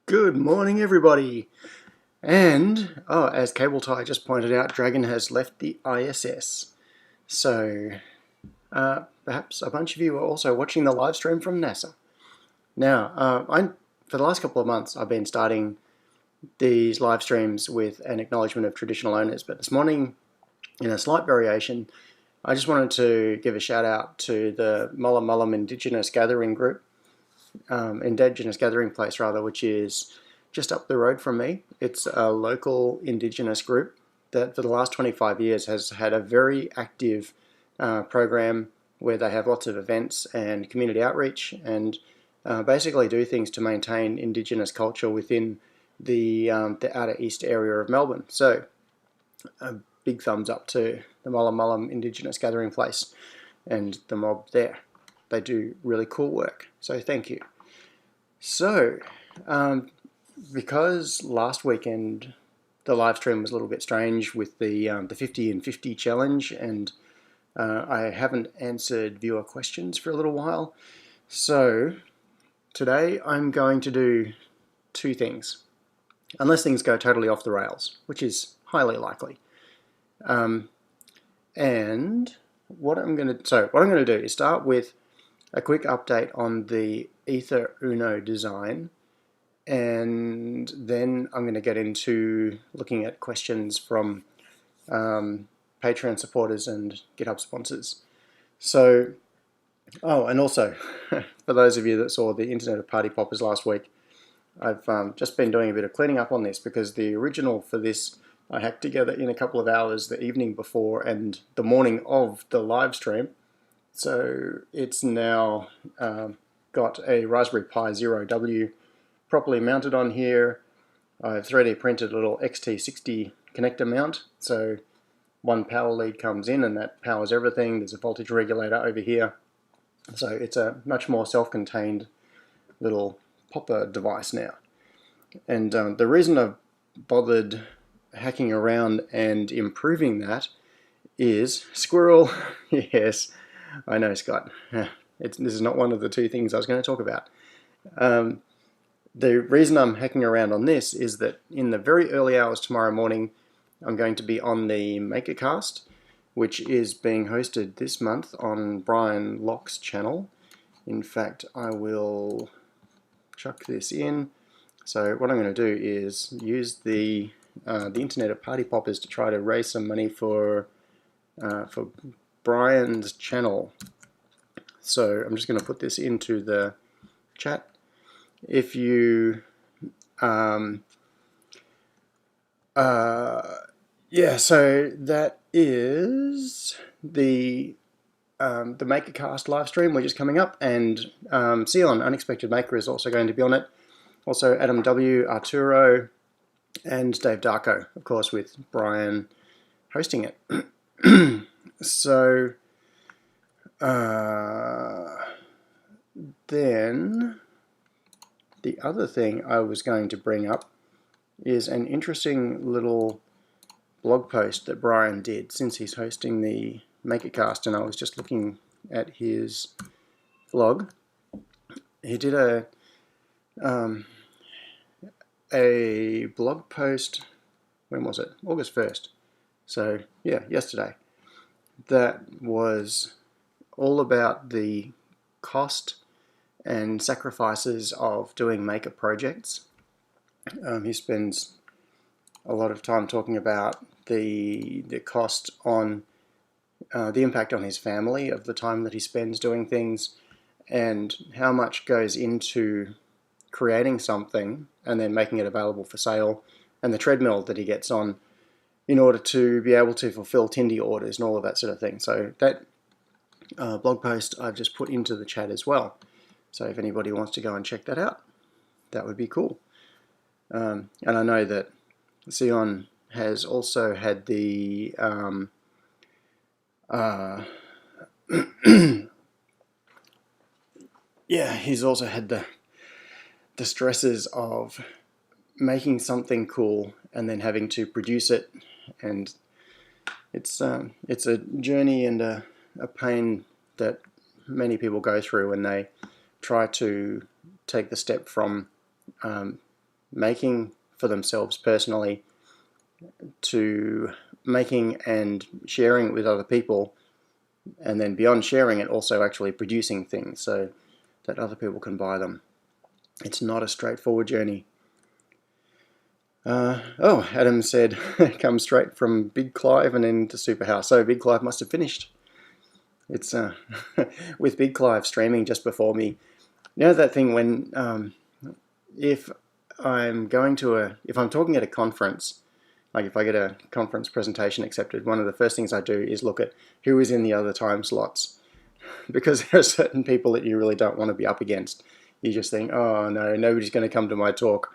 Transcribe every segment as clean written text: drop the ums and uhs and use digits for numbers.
Good morning, everybody. And, as Cable Tie just pointed out, Dragon has left the ISS. So, perhaps a bunch of you are also watching the live stream from NASA. Now, for the last couple of months, I've been starting these live streams with an acknowledgement of traditional owners, but this morning, in a slight variation, I just wanted to give a shout out to the Mulla Mullam Indigenous Gathering Group, Indigenous Gathering Place rather, which is just up the road from me. It's a local Indigenous group that for the last 25 years has had a very active program where they have lots of events and community outreach and basically do things to maintain Indigenous culture within the outer east area of Melbourne. So a big thumbs up to the Mulla Mullam Indigenous Gathering Place and the mob there. They do really cool work, so thank you. So, because last weekend the live stream was a little bit strange with the 50 and 50 challenge, and I haven't answered viewer questions for a little while, so today I'm going to do two things, unless things go totally off the rails, which is highly likely. And what I'm going to do is start with a quick update on the Ether Uno design, and then I'm going to get into looking at questions from Patreon supporters and GitHub sponsors. So, and also, for those of you that saw the Internet of Party Poppers last week, I've just been doing a bit of cleaning up on this because the original for this I hacked together in a couple of hours the evening before and the morning of the live stream. So it's now got a Raspberry Pi Zero W properly mounted on here. I've 3D printed a little XT60 connector mount, so one power lead comes in and that powers everything. There's a voltage regulator over here, so it's a much more self-contained little popper device now. And the reason I've bothered hacking around and improving that is squirrel. Yes, I know, Scott. This is not one of the two things I was going to talk about. The reason I'm hacking around on this is that in the very early hours tomorrow morning, I'm going to be on the MakerCast, which is being hosted this month on Brian Locke's channel. In fact, I will chuck this in. So what I'm going to do is use the Internet of Party Poppers to try to raise some money for Brian's channel. So I'm just going to put this into the chat. If you so that is the MakerCast live stream, which is coming up, and Sion Unexpected Maker is also going to be on it. Also Adam W, Arturo, and Dave Darko, of course, with Brian hosting it. So then the other thing I was going to bring up is an interesting little blog post that Brian did since he's hosting the MakerCast, and I was just looking at his blog. He did a blog post, when was it? August 1st. So yeah, yesterday. That was all about the cost and sacrifices of doing maker projects. He spends a lot of time talking about the cost on the impact on his family of the time that he spends doing things and how much goes into creating something and then making it available for sale, and the treadmill that he gets on in order to be able to fulfill Tindy orders and all of that sort of thing. So that blog post I've just put into the chat as well. So if anybody wants to go and check that out, that would be cool. And I know that Sion has also had the he's also had the stresses of making something cool and then having to produce it, and it's a journey and a pain that many people go through when they try to take the step from making for themselves personally to making and sharing it with other people, and then beyond sharing it, also actually producing things so that other people can buy them. It's not a straightforward journey. Adam said it comes straight from Big Clive and then to SuperHouse. So Big Clive must have finished. It's with Big Clive streaming just before me. You know that thing when if I'm talking at a conference, like if I get a conference presentation accepted, one of the first things I do is look at who is in the other time slots, because there are certain people that you really don't want to be up against. You just think, oh no, nobody's going to come to my talk.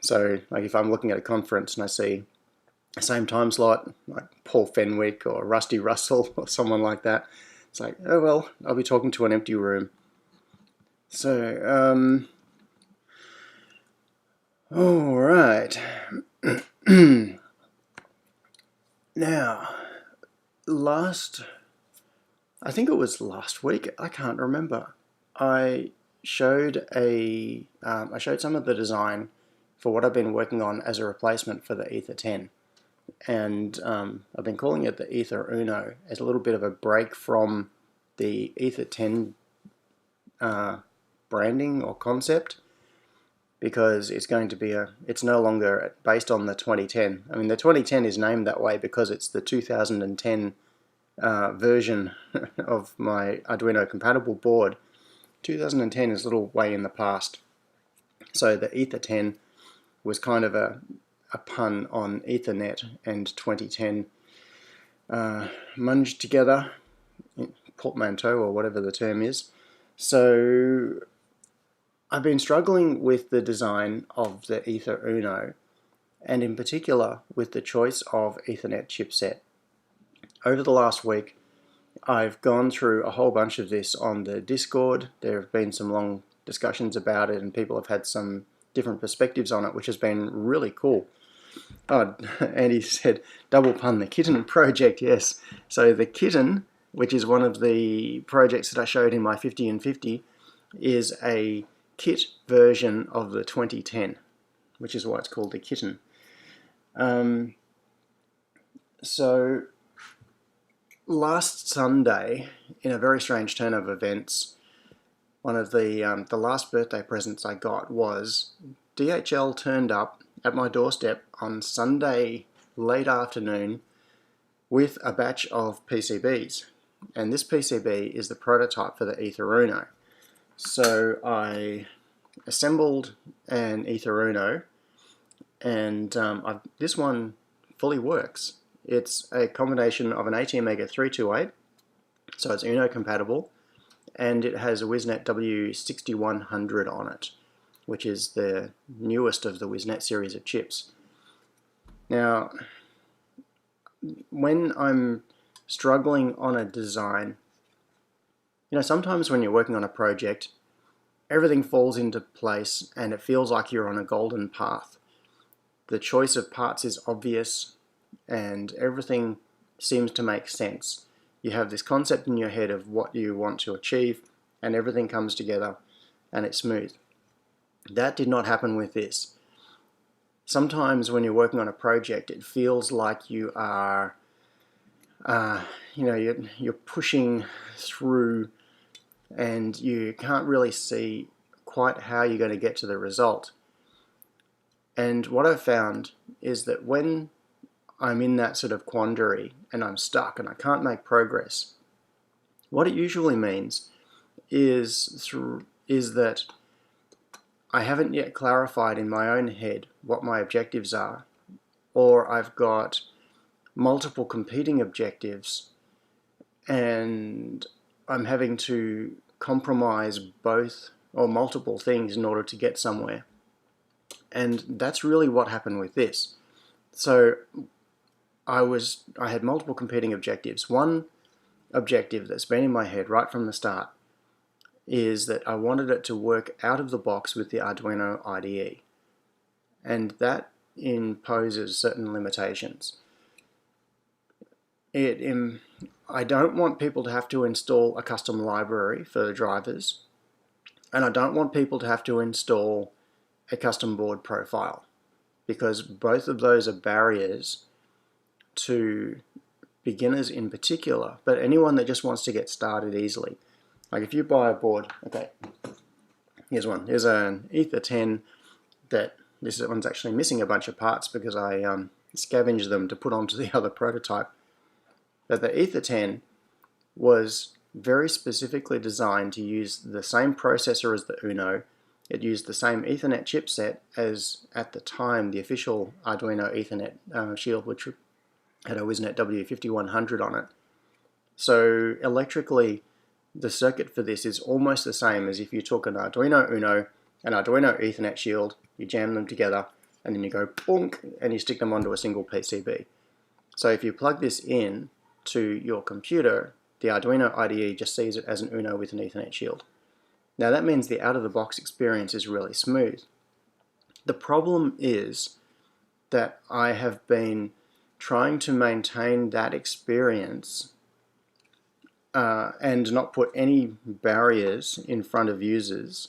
So like if I'm looking at a conference and I see the same time slot, like Paul Fenwick or Rusty Russell or someone like that, it's like, oh well, I'll be talking to an empty room. So, all right. Now, I think it was last week, I can't remember, I showed some of the design for what I've been working on as a replacement for the Ether 10. And I've been calling it the Ether Uno as a little bit of a break from the Ether 10 branding or concept, because it's going to be it's no longer based on the 2010. I mean, the 2010 is named that way because it's the 2010 version of my Arduino compatible board. 2010 is a little way in the past. So the Ether 10 was kind of a pun on Ethernet and 2010 munged together, portmanteau or whatever the term is. So I've been struggling with the design of the Ether Uno, and in particular with the choice of Ethernet chipset. Over the last week, I've gone through a whole bunch of this on the Discord. There have been some long discussions about it, and people have had some different perspectives on it, which has been really cool. Oh, Andy said, double pun, the Kitten project, yes. So the Kitten, which is one of the projects that I showed in my 50 and 50, is a kit version of the 2010, which is why it's called the Kitten. So last Sunday, in a very strange turn of events, one of the last birthday presents I got was DHL turned up at my doorstep on Sunday late afternoon with a batch of PCBs. And this PCB is the prototype for the Ether Uno. So I assembled an Ether Uno, and this one fully works. It's a combination of an ATmega 328, so it's Uno compatible, and it has a WIZnet W6100 on it, which is the newest of the WIZnet series of chips. Now, when I'm struggling on a design, sometimes when you're working on a project, everything falls into place and it feels like you're on a golden path. The choice of parts is obvious and everything seems to make sense. You have this concept in your head of what you want to achieve, and everything comes together and it's smooth. That did not happen with this. Sometimes when you're working on a project, it feels like you are, you're pushing through and you can't really see quite how you're going to get to the result. And what I've found is that when I'm in that sort of quandary and I'm stuck and I can't make progress, what it usually means is that I haven't yet clarified in my own head what my objectives are, or I've got multiple competing objectives and I'm having to compromise both or multiple things in order to get somewhere. And that's really what happened with this. So I had multiple competing objectives. One objective that's been in my head right from the start is that I wanted it to work out of the box with the Arduino IDE. And that imposes certain limitations. I don't want people to have to install a custom library for the drivers, and I don't want people to have to install a custom board profile, because both of those are barriers to beginners in particular, but anyone that just wants to get started easily. Like if you buy a board, okay, here's one. Here's an Ether 10 that this one's actually missing a bunch of parts because I scavenged them to put onto the other prototype. But the Ether 10 was very specifically designed to use the same processor as the Uno. It used the same Ethernet chipset as, at the time, the official Arduino Ethernet shield, which had a WIZnet W5100 on it. So electrically, the circuit for this is almost the same as if you took an Arduino Uno, an Arduino Ethernet shield, you jam them together, and then you go bonk, and you stick them onto a single PCB. So if you plug this in to your computer, the Arduino IDE just sees it as an Uno with an Ethernet shield. Now that means the out-of-the-box experience is really smooth. The problem is that I have been trying to maintain that experience and not put any barriers in front of users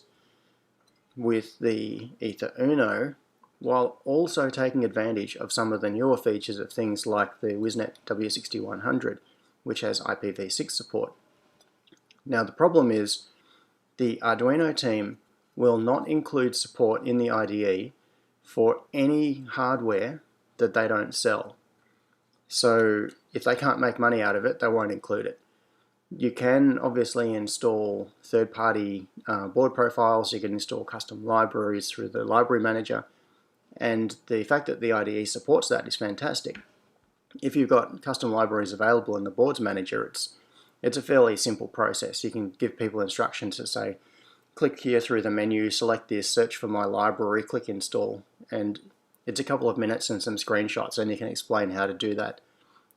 with the Ether Uno, while also taking advantage of some of the newer features of things like the WIZnet W6100, which has IPv6 support. Now the problem is the Arduino team will not include support in the IDE for any hardware that they don't sell. So if they can't make money out of it, they won't include it. You can obviously install third-party board profiles, you can install custom libraries through the library manager, and the fact that the IDE supports that is fantastic. If you've got custom libraries available in the boards manager, it's a fairly simple process. You can give people instructions to say, click here through the menu, select this, search for my library, click install, and it's a couple of minutes and some screenshots, and you can explain how to do that.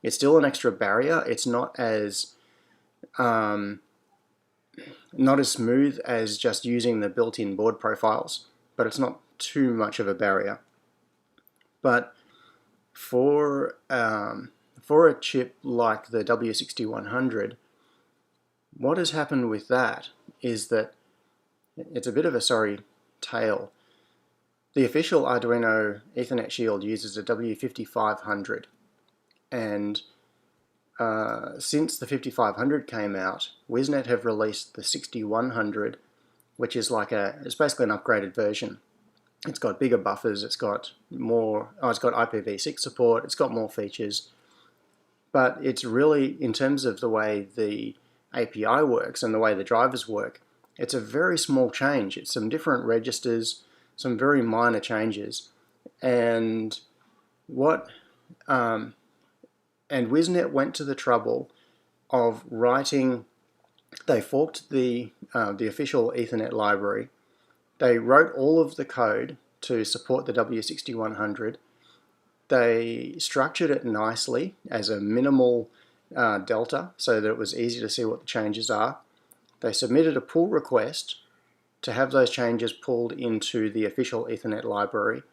It's still an extra barrier. It's not as smooth as just using the built-in board profiles, but it's not too much of a barrier. But for a chip like the W6100, what has happened with that is that it's a bit of a sorry tale. The official Arduino Ethernet shield uses a W5500, and since the 5500 came out, WIZnet have released the 6100, which is it's basically an upgraded version. It's got bigger buffers, it's got IPv6 support, it's got more features, but it's really, in terms of the way the API works and the way the drivers work, it's a very small change. It's some different registers, some very minor changes, and WIZnet went to the trouble of they forked the official Ethernet library. They wrote all of the code to support the W6100. They structured it nicely as a minimal delta so that it was easy to see what the changes are. They submitted a pull request to have those changes pulled into the official Ethernet library,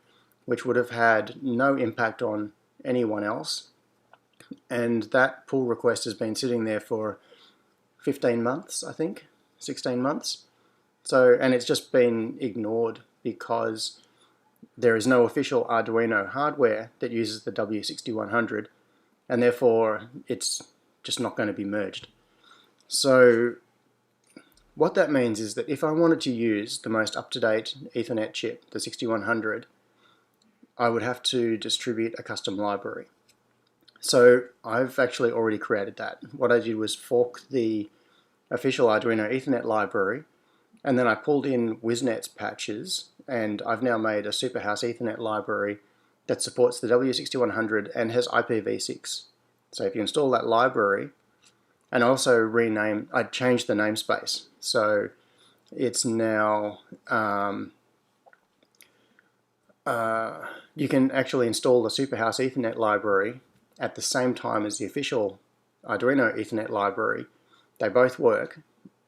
which would have had no impact on anyone else. And that pull request has been sitting there for 15 months, I think, 16 months. And it's just been ignored because there is no official Arduino hardware that uses the W6100, and therefore it's just not going to be merged. So what that means is that if I wanted to use the most up-to-date Ethernet chip, the 6100, I would have to distribute a custom library. So I've actually already created that. What I did was fork the official Arduino Ethernet library, and then I pulled in WIZNet's patches, and I've now made a SuperHouse Ethernet library that supports the W6100 and has IPv6. So if you install that library, and also I changed the namespace. So it's now, you can actually install the SuperHouse Ethernet library at the same time as the official Arduino Ethernet library. They both work,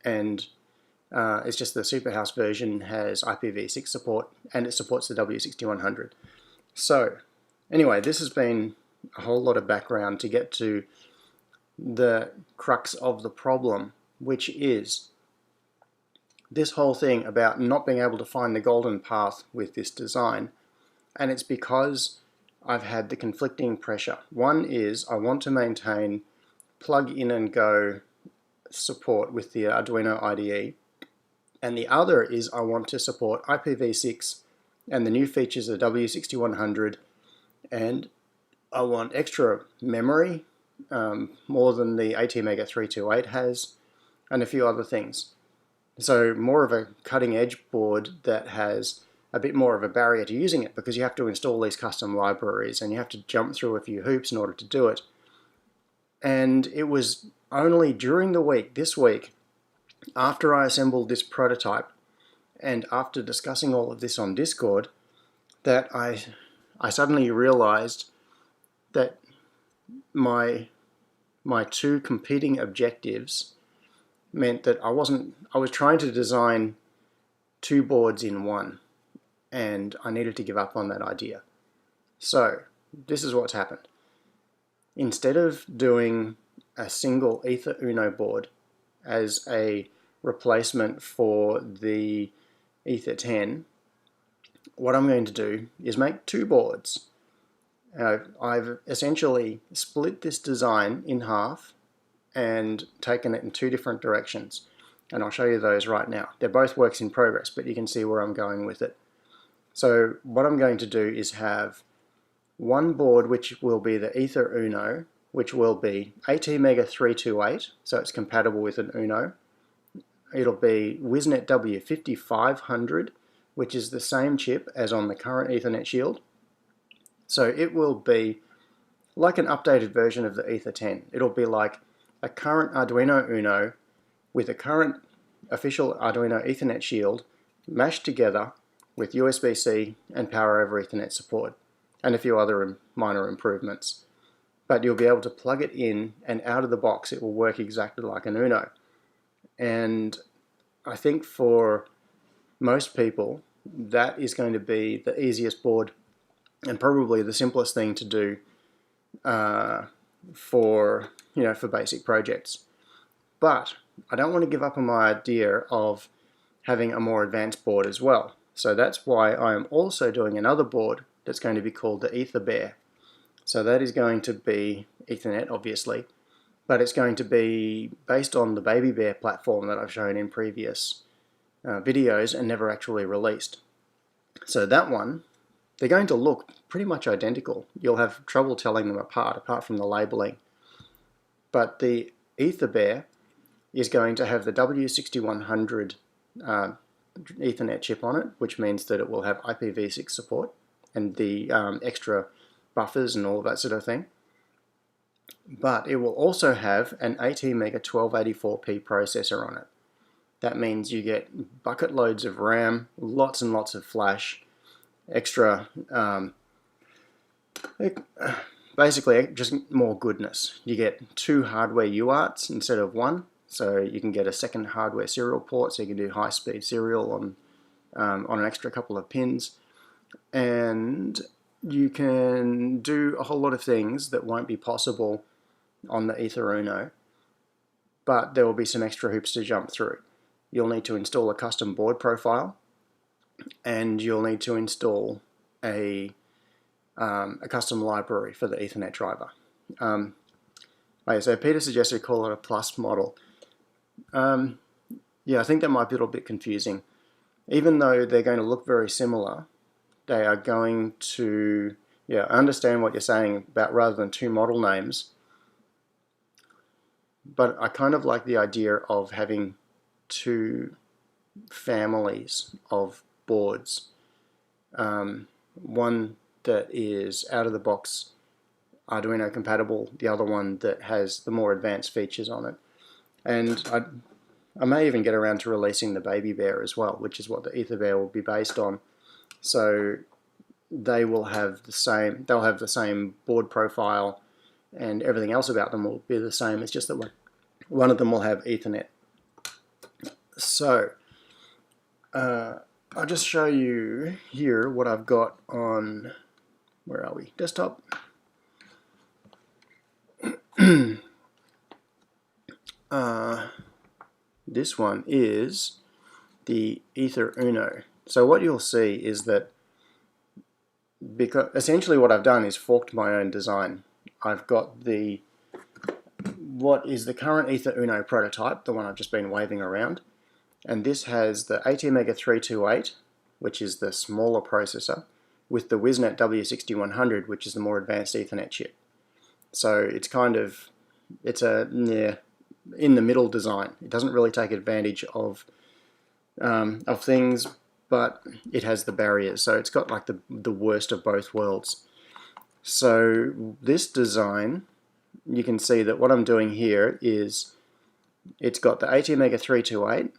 and it's just the SuperHouse version has IPv6 support, and it supports the W6100. So anyway, this has been a whole lot of background to get to the crux of the problem, which is this whole thing about not being able to find the golden path with this design, and it's because I've had the conflicting pressure. One is I want to maintain plug in and go support with the Arduino IDE, and the other is I want to support IPv6 and the new features of W6100, and I want extra memory, more than the ATmega 328 has, and a few other things. So more of a cutting edge board that has a bit more of a barrier to using it, because you have to install these custom libraries and you have to jump through a few hoops in order to do it. And it was only during the week, this week, after I assembled this prototype and after discussing all of this on Discord, that I suddenly realized that my two competing objectives meant that I was trying to design two boards in one, and I needed to give up on that idea. So this is what's happened. Instead of doing a single Ether Uno board as a replacement for the Ether 10, what I'm going to do is make two boards. I've essentially split this design in half and taken it in two different directions, and I'll show you those right now. They're both works in progress, but you can see where I'm going with it. So what I'm going to do is have one board which will be the Ether Uno, which will be ATmega 328, so it's compatible with an Uno. It'll be WIZnet W5500, which is the same chip as on the current Ethernet Shield. So it will be like an updated version of the Ether 10. It'll be like a current Arduino Uno with a current official Arduino Ethernet Shield mashed together with USB-C and Power over Ethernet support, and a few other minor improvements. But you'll be able to plug it in, and out of the box it will work exactly like an Uno. And I think for most people that is going to be the easiest board and probably the simplest thing to do for basic projects. But I don't want to give up on my idea of having a more advanced board as well. So that's why I am also doing another board that's going to be called the Ether Bear. So that is going to be Ethernet, obviously, but it's going to be based on the Baby Bear platform that I've shown in previous videos and never actually released. So that one, they're going to look pretty much identical. You'll have trouble telling them apart from the labeling. But the Ether Bear is going to have the W6100 Ethernet chip on it, which means that it will have IPv6 support and the extra buffers and all that sort of thing. But it will also have an ATmega 1284p processor on it. That means you get bucket loads of RAM, lots and lots of flash, extra, basically just more goodness. You get two hardware UARTs instead of one, so you can get a second hardware serial port, so you can do high-speed serial on an extra couple of pins, and you can do a whole lot of things that won't be possible on the Ether Uno, but there will be some extra hoops to jump through. You'll need to install a custom board profile, and you'll need to install a custom library for the Ethernet driver. So Peter suggested call it a plus model. Yeah, I think that might be a little bit confusing. Even though they're going to look very similar, they are going to, I understand what you're saying about rather than two model names, but I kind of like the idea of having two families of boards. One that is out of the box Arduino compatible, the other one that has the more advanced features on it. And I may even get around to releasing the Baby Bear as well, which is what the Ether Bear will be based on. So they will have the same, they'll have the same board profile, and everything else about them will be the same. It's just that one of them will have Ethernet. So I'll just show you here what I've got on, where are we? Desktop. This one is the Ether Uno. So what you'll see is that because essentially what I've done is forked my own design. I've got what is the current Ether Uno prototype, the one I've just been waving around, and this has the ATmega 328, which is the smaller processor, with the WISnet W6100, which is the more advanced Ethernet chip. So it's a in the middle design. It doesn't really take advantage of things, but it has the barriers. So it's got like the worst of both worlds. So this design, you can see that what I'm doing here is it's got the ATmega 328,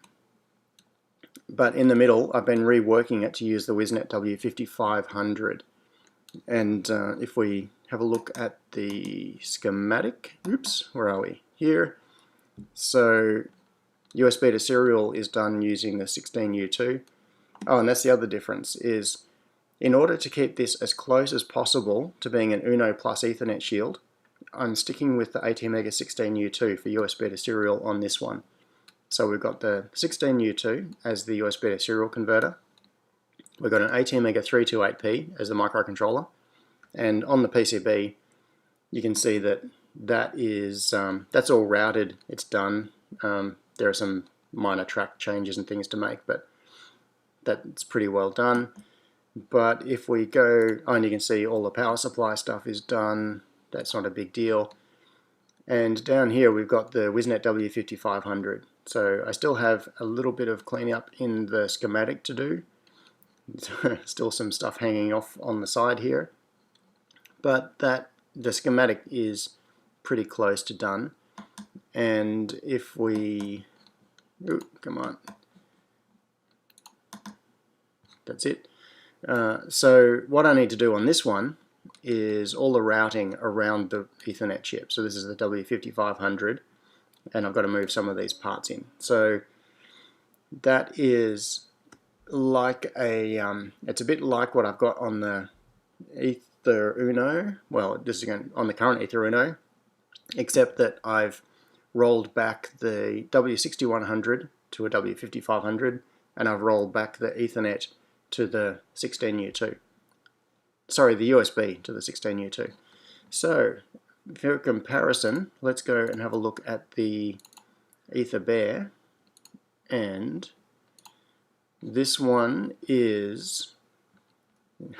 but in the middle I've been reworking it to use the WISnet W5500. And if we have a look at the schematic, oops, where are we? Here. So USB to serial is done using the 16U2. Oh, and that's the other difference, is in order to keep this as close as possible to being an Uno plus Ethernet shield, I'm sticking with the ATmega 16U2 for USB to serial on this one. So we've got the 16U2 as the USB to serial converter. We've got an ATmega 328P as the microcontroller. And on the PCB, you can see that that's all routed. It's done. There are some minor track changes and things to make, but that's pretty well done. But if we go, and you can see all the power supply stuff is done. That's not a big deal. And down here we've got the WISnet W5500. So I still have a little bit of cleanup in the schematic to do. Still some stuff hanging off on the side here. But the schematic is pretty close to done. And if we, come on, that's it. So what I need to do on this one is all the routing around the Ethernet chip. So this is the W5500, and I've got to move some of these parts in. So that is like it's a bit like what I've got on the Ether Uno. Well, this is again on the current Ether Uno, except that I've rolled back the W6100 to a W5500, and I've rolled back the Ethernet to the 16U2. Sorry, the USB to the 16U2. So, for comparison, let's go and have a look at the Etherbear, and this one is,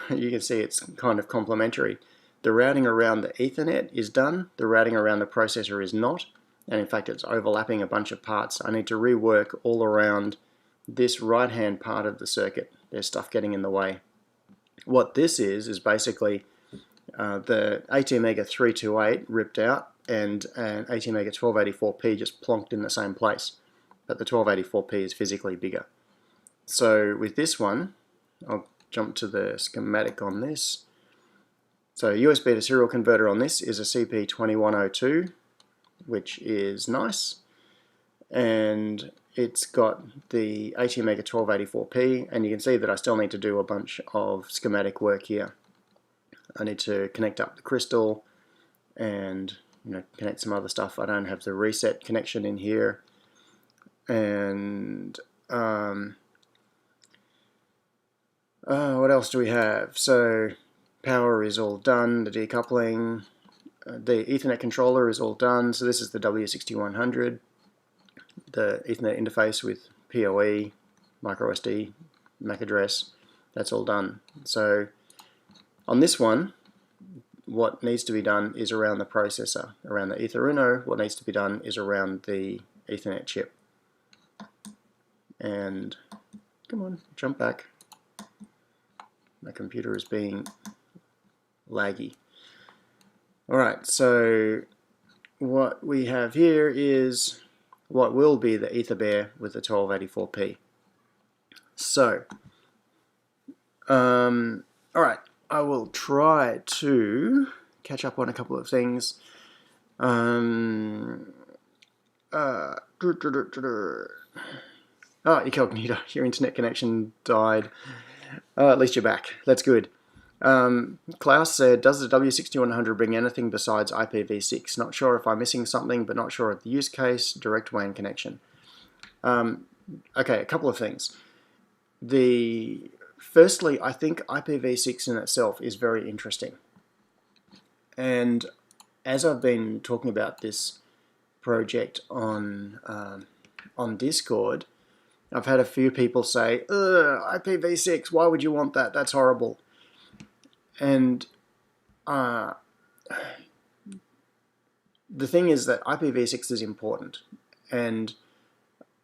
you can see it's kind of complementary. The routing around the Ethernet is done, the routing around the processor is not, and in fact it's overlapping a bunch of parts. I need to rework all around this right hand part of the circuit. There's stuff getting in the way. What this is basically the ATmega 328 ripped out and an ATmega 1284P just plonked in the same place, but the 1284P is physically bigger. So with this one, I'll jump to the schematic on this. So USB to serial converter on this is a CP2102, which is nice, and it's got the ATmega 1284P, and you can see that I still need to do a bunch of schematic work here. I need to connect up the crystal and connect some other stuff. I don't have the reset connection in here, and what else do we have? So power is all done, the decoupling, the Ethernet controller is all done. So this is the W6100. The Ethernet interface with PoE, microSD, MAC address, that's all done. So on this one, what needs to be done is around the processor. Around the Ether Uno, what needs to be done is around the Ethernet chip. And come on, jump back. My computer is being laggy. Alright, so what we have here is what will be the Etherbear with the 1284P. So, alright, I will try to catch up on a couple of things. Incognito, your internet connection died. At least you're back. That's good. Klaus said, does the W6100 bring anything besides IPv6? Not sure if I'm missing something, but not sure of the use case. Direct WAN connection. okay, a couple of things. Firstly, I think IPv6 in itself is very interesting. And as I've been talking about this project on Discord, I've had a few people say, "Ugh, IPv6, why would you want that? That's horrible." And the thing is that IPv6 is important, and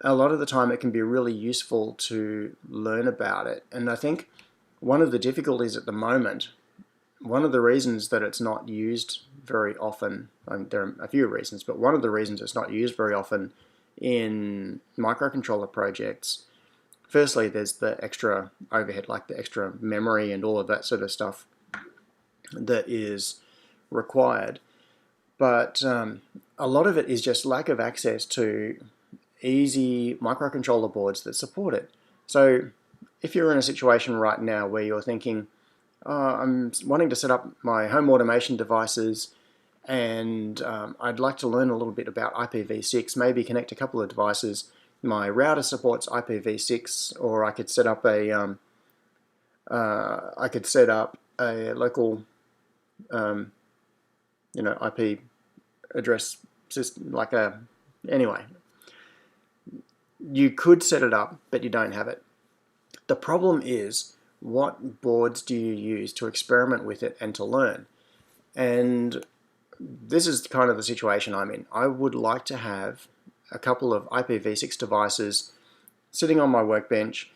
a lot of the time it can be really useful to learn about it. And I think one of the difficulties at the moment, one of the reasons that it's not used very often, there are a few reasons, but one of the reasons it's not used very often in microcontroller projects, firstly, there's the extra overhead, like the extra memory and all of that sort of stuff that is required. But a lot of it is just lack of access to easy microcontroller boards that support it. So if you're in a situation right now where you're thinking, I'm wanting to set up my home automation devices, and I'd like to learn a little bit about IPv6, maybe connect a couple of devices. My router supports IPv6, or I could set up a local IP address system, anyway. You could set it up, but you don't have it. The problem is, what boards do you use to experiment with it and to learn? And this is kind of the situation I'm in. I would like to have a couple of IPv6 devices sitting on my workbench,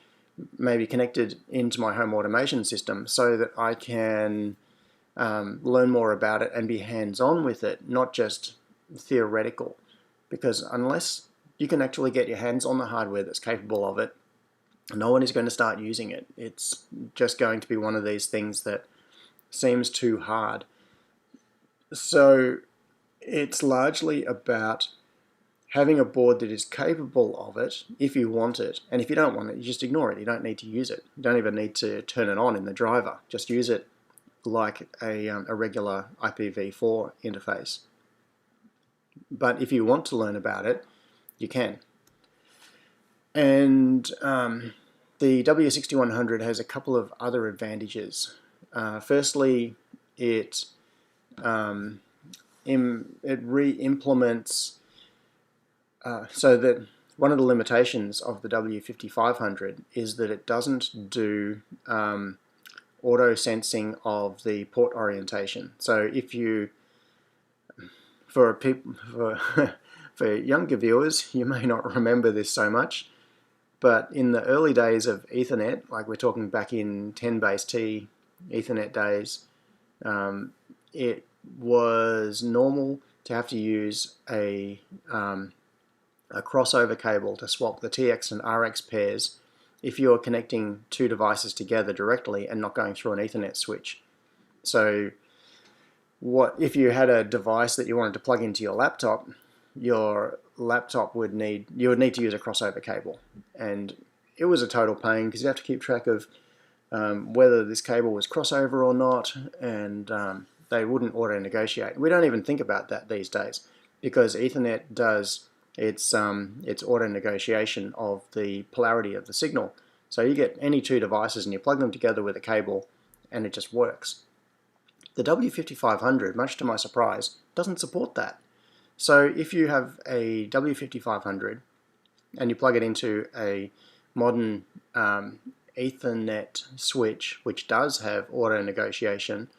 maybe connected into my home automation system, so that I can learn more about it and be hands-on with it, not just theoretical. Because unless you can actually get your hands on the hardware that's capable of it, no one is going to start using it. It's just going to be one of these things that seems too hard. So it's largely about having a board that is capable of it if you want it, and if you don't want it, you just ignore it. You don't need to use it. You don't even need to turn it on in the driver. Just use it like a regular IPv4 interface. But if you want to learn about it, you can. And the W6100 has a couple of other advantages. Firstly, it re-implements, so that one of the limitations of the W5500 is that it doesn't do auto sensing of the port orientation. So if you, for younger viewers, you may not remember this so much, but in the early days of Ethernet, like we're talking back in 10BASE-T Ethernet days, it was normal to have to use a crossover cable to swap the TX and RX pairs if you're connecting two devices together directly and not going through an Ethernet switch. So if you had a device that you wanted to plug into your laptop would need to use a crossover cable, and it was a total pain because you have to keep track of whether this cable was crossover or not, and they wouldn't auto negotiate. We don't even think about that these days because Ethernet does its auto negotiation of the polarity of the signal. So you get any two devices and you plug them together with a cable and it just works. The W5500, much to my surprise, doesn't support that. So if you have a W5500 and you plug it into a modern Ethernet switch, which does have auto negotiation,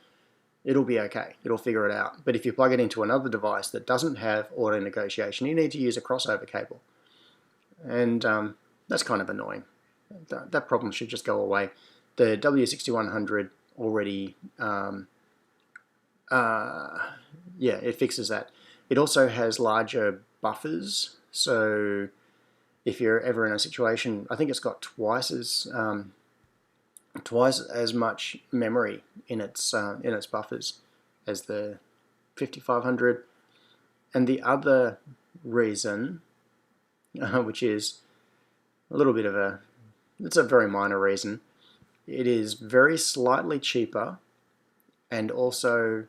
it'll be okay. It'll figure it out. But if you plug it into another device that doesn't have auto negotiation, you need to use a crossover cable. And that's kind of annoying. That problem should just go away. The W6100 already, it fixes that. It also has larger buffers, so if you're ever in a situation, I think it's got twice as much memory in its buffers as the 5500. And the other reason, which is a little bit of it's a very minor reason, it is very slightly cheaper, and also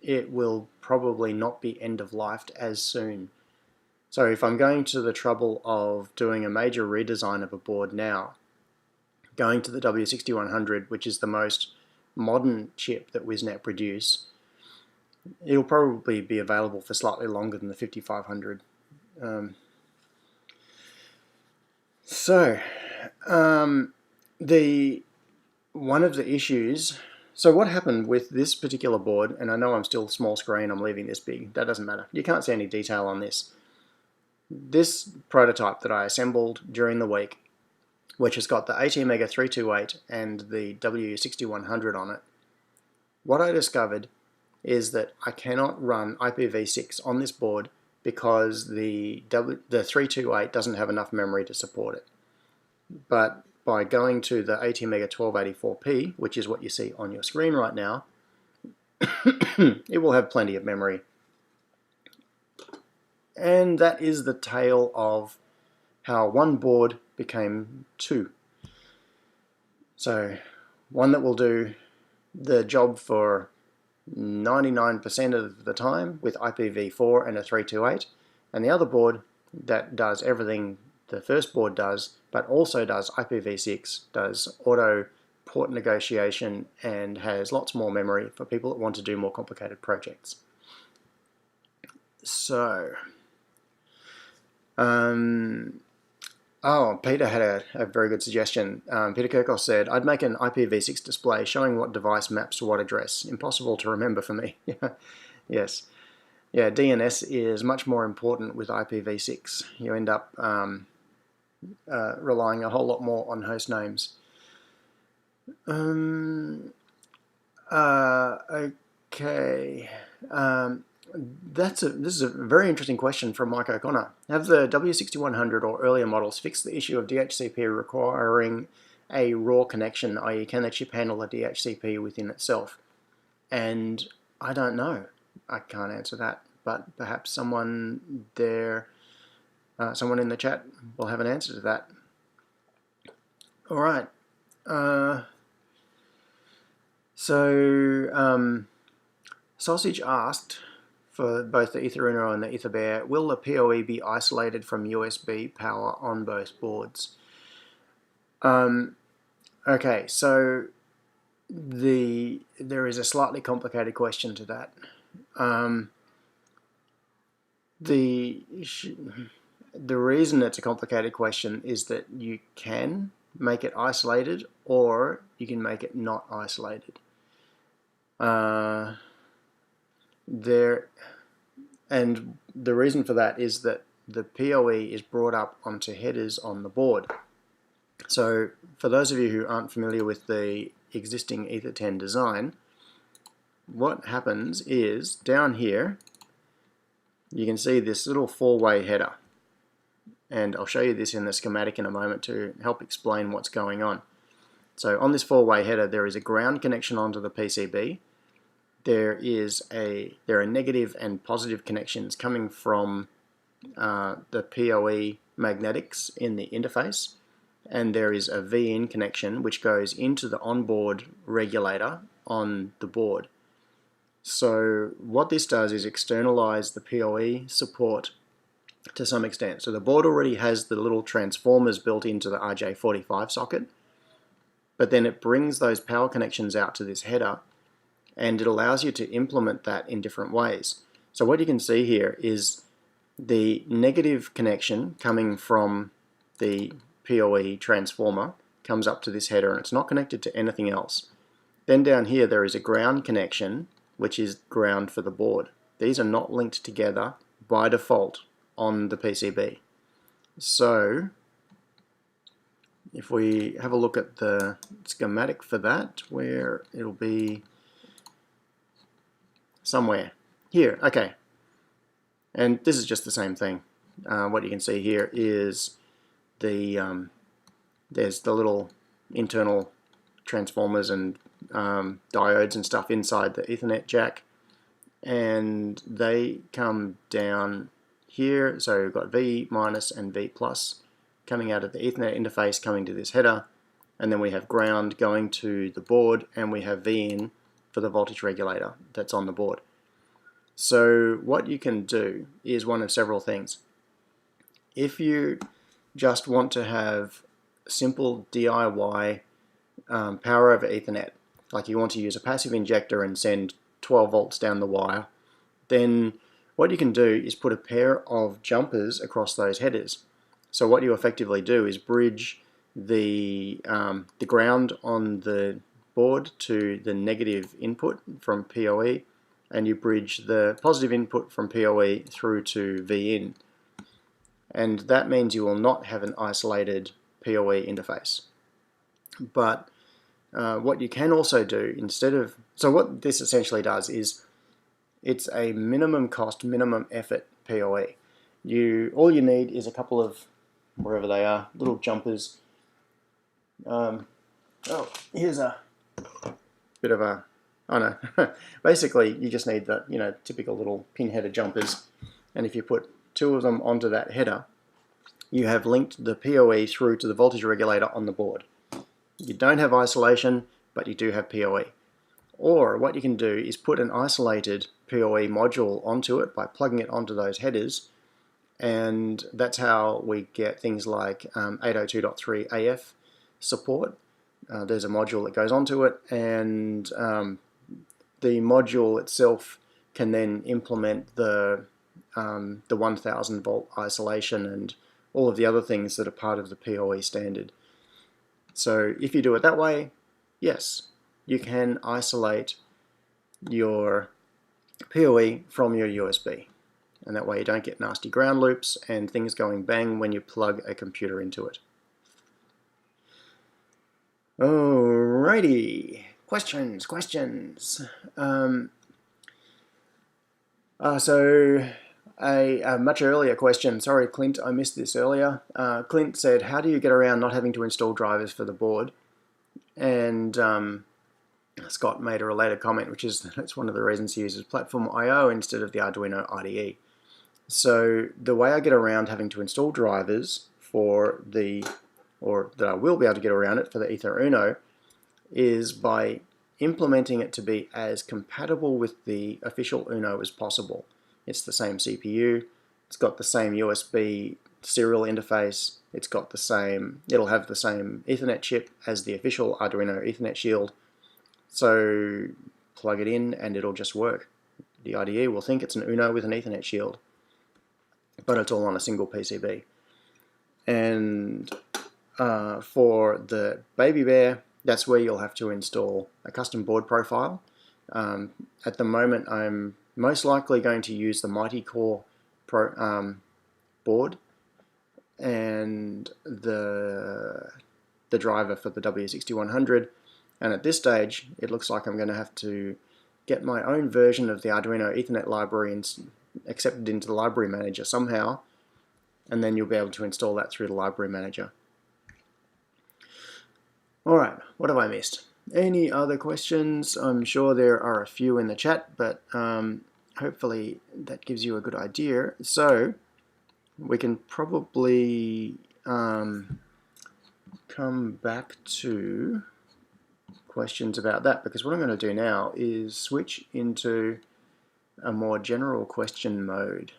it will probably not be end-of-lifed as soon. So if I'm going to the trouble of doing a major redesign of a board now, going to the W6100, which is the most modern chip that WIZnet produce, it'll probably be available for slightly longer than the 5500. One of the issues, so what happened with this particular board, and I know I'm still small screen, I'm leaving this big, that doesn't matter. You can't see any detail on this. This prototype that I assembled during the week, which has got the ATmega 328 and the W6100 on it, what I discovered is that I cannot run IPv6 on this board because the 328 doesn't have enough memory to support it. But by going to the ATmega 1284p, which is what you see on your screen right now, it will have plenty of memory. And that is the tale of how one board became two. So one that will do the job for 99% of the time with IPv4 and a 328, and the other board that does everything the first board does, but also does IPv6, does auto port negotiation, and has lots more memory for people that want to do more complicated projects. So, Peter had a very good suggestion. Peter Kirkhoff said, I'd make an IPv6 display showing what device maps to what address. Impossible to remember for me. Yes. Yeah, DNS is much more important with IPv6. You end up relying a whole lot more on host names. Okay. This is a very interesting question from Mike O'Connor. Have the W6100 or earlier models fixed the issue of DHCP requiring a raw connection, i.e. can the chip handle a DHCP within itself? And I don't know. I can't answer that, but perhaps someone there, someone in the chat will have an answer to that. All right. Sausage asked, for both the EtherUno and the EtherBear, will the PoE be isolated from USB power on both boards? Okay, so there is a slightly complicated question to that. The reason it's a complicated question is that you can make it isolated or you can make it not isolated. And the reason for that is that the PoE is brought up onto headers on the board. So for those of you who aren't familiar with the existing Ether10 design, what happens is down here you can see this little four-way header, and I'll show you this in the schematic in a moment to help explain what's going on. So on this four-way header there is a ground connection onto the PCB. There are negative and positive connections coming from the PoE magnetics in the interface, and there is a VIN connection which goes into the onboard regulator on the board. So what this does is externalize the PoE support to some extent. So the board already has the little transformers built into the RJ45 socket, but then it brings those power connections out to this header, and it allows you to implement that in different ways. So what you can see here is the negative connection coming from the PoE transformer comes up to this header, and it's not connected to anything else. Then down here there is a ground connection, which is ground for the board. These are not linked together by default on the PCB. So if we have a look at the schematic for that, where it'll be somewhere here, okay, and this is just the same thing. What you can see here is there's the little internal transformers and diodes and stuff inside the Ethernet jack, and they come down here. So we've got V minus and V plus coming out of the Ethernet interface coming to this header, and then we have ground going to the board, and we have V in for the voltage regulator that's on the board. So what you can do is one of several things. if you just want to have simple DIY power over Ethernet, like you want to use a passive injector and send 12 volts down the wire, then what you can do is put a pair of jumpers across those headers. So what you effectively do is bridge the ground on the board to the negative input from PoE, and you bridge the positive input from PoE through to VIN. And that means you will not have an isolated PoE interface. But what you can also do instead of, so what this essentially does is it's a minimum cost, minimum effort PoE. All you need is a couple of, wherever they are, little jumpers. Here's a bit of a, oh no, basically you just need the typical little pin header jumpers, and if you put two of them onto that header, you have linked the PoE through to the voltage regulator on the board. You don't have isolation, but you do have PoE. Or what you can do is put an isolated PoE module onto it by plugging it onto those headers, and that's how we get things like 802.3 AF support. There's a module that goes onto it, and the module itself can then implement the 1000 volt isolation and all of the other things that are part of the PoE standard. So if you do it that way, yes, you can isolate your PoE from your USB, and that way you don't get nasty ground loops and things going bang when you plug a computer into it. Alrighty, questions. So a much earlier question, sorry Clint, I missed this earlier. Clint said, how do you get around not having to install drivers for the board? And Scott made a related comment, which is that's one of the reasons he uses Platform IO instead of the Arduino IDE. So the way I get around having to install drivers for that I will be able to get around it for the Ether Uno, is by implementing it to be as compatible with the official Uno as possible. It's the same CPU, it's got the same USB serial interface, it'll have the same Ethernet chip as the official Arduino Ethernet Shield. So plug it in and it'll just work. The IDE will think it's an Uno with an Ethernet Shield, but it's all on a single PCB. And for the Baby Bear, that's where you'll have to install a custom board profile. At the moment, I'm most likely going to use the Mighty Core board and the driver for the W6100. And at this stage, it looks like I'm going to have to get my own version of the Arduino Ethernet library and accepted into the library manager somehow, and then you'll be able to install that through the library manager. Alright, what have I missed? Any other questions? I'm sure there are a few in the chat, but hopefully that gives you a good idea. So we can probably come back to questions about that, because what I'm going to do now is switch into a more general question mode.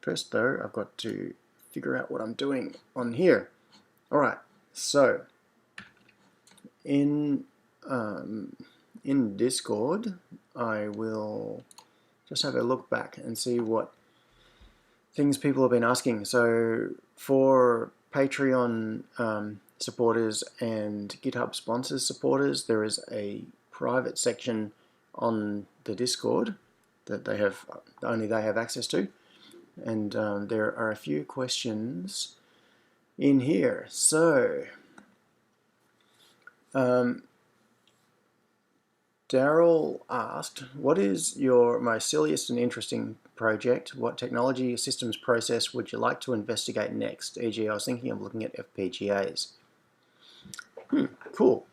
First though, I've got to figure out what I'm doing on here. Alright, so in Discord, I will just have a look back and see what things people have been asking. So for Patreon supporters and GitHub sponsors supporters, there is a private section on the Discord that only they have access to, and there are a few questions in here. So Daryl asked, what is your most silliest and interesting project? What technology, systems, process would you like to investigate next? E.g., I was thinking of looking at FPGAs. Cool.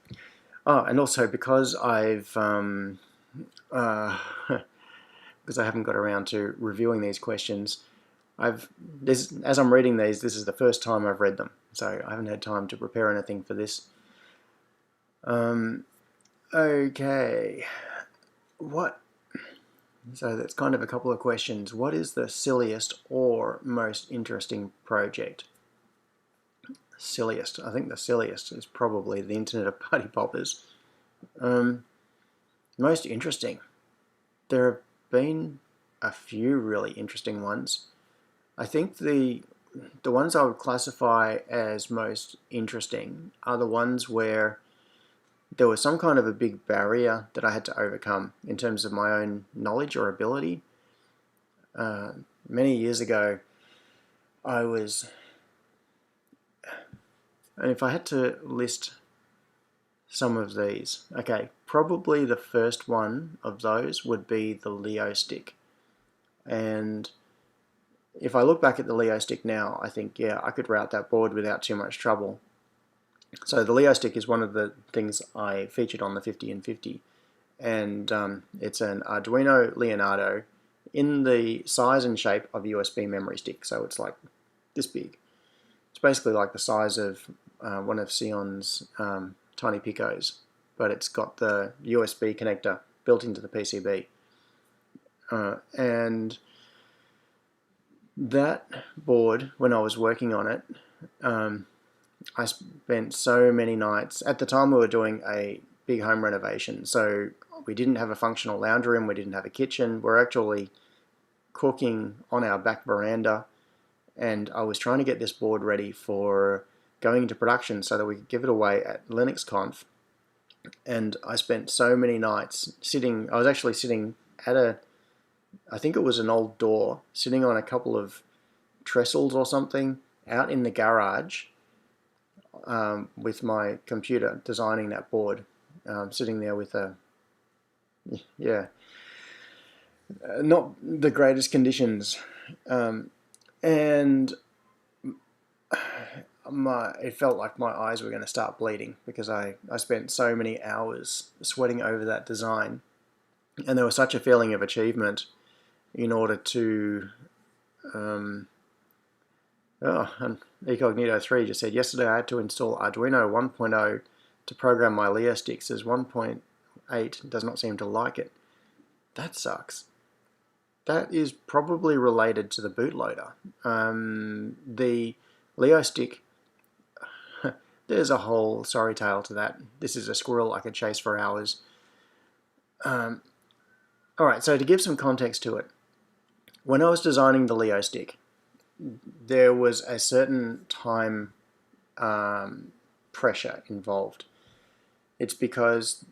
Oh, and also because because I haven't got around to reviewing these questions, as I'm reading these, this is the first time I've read them, so I haven't had time to prepare anything for this. Okay, what So that's kind of a couple of questions. What is the silliest or most interesting project? Silliest. I think the silliest is probably the Internet of Party Poppers. Most interesting. There have been a few really interesting ones. I think the ones I would classify as most interesting are the ones where there was some kind of a big barrier that I had to overcome in terms of my own knowledge or ability. Many years ago, and if I had to list some of these, okay, probably the first one of those would be the Leo stick. And if I look back at the Leo stick now, I think, yeah, I could route that board without too much trouble. So the Leo stick is one of the things I featured on the 50 and 50, and it's an Arduino Leonardo in the size and shape of a USB memory stick. So it's like this big. It's basically like the size of one of Sion's tiny Picos, but it's got the USB connector built into the PCB. And that board, when I was working on it, I spent so many nights. At the time we were doing a big home renovation, so we didn't have a functional lounge room, we didn't have a kitchen, we're actually cooking on our back veranda, and I was trying to get this board ready for going into production so that we could give it away at LinuxConf. And I spent so many nights sitting, I was actually sitting at I think it was an old door, sitting on a couple of trestles or something out in the garage with my computer designing that board, sitting there with not the greatest conditions, and it felt like my eyes were going to start bleeding because I spent so many hours sweating over that design, and there was such a feeling of achievement in order to and Ecognito3 just said, yesterday I had to install Arduino 1.0 to program my Leo sticks as 1.8 does not seem to like it. That sucks. That is probably related to the bootloader. The Leo stick, there's a whole sorry tale to that. This is a squirrel I could chase for hours. Alright, so to give some context to it, when I was designing the Leo stick, there was a certain time pressure involved. It's because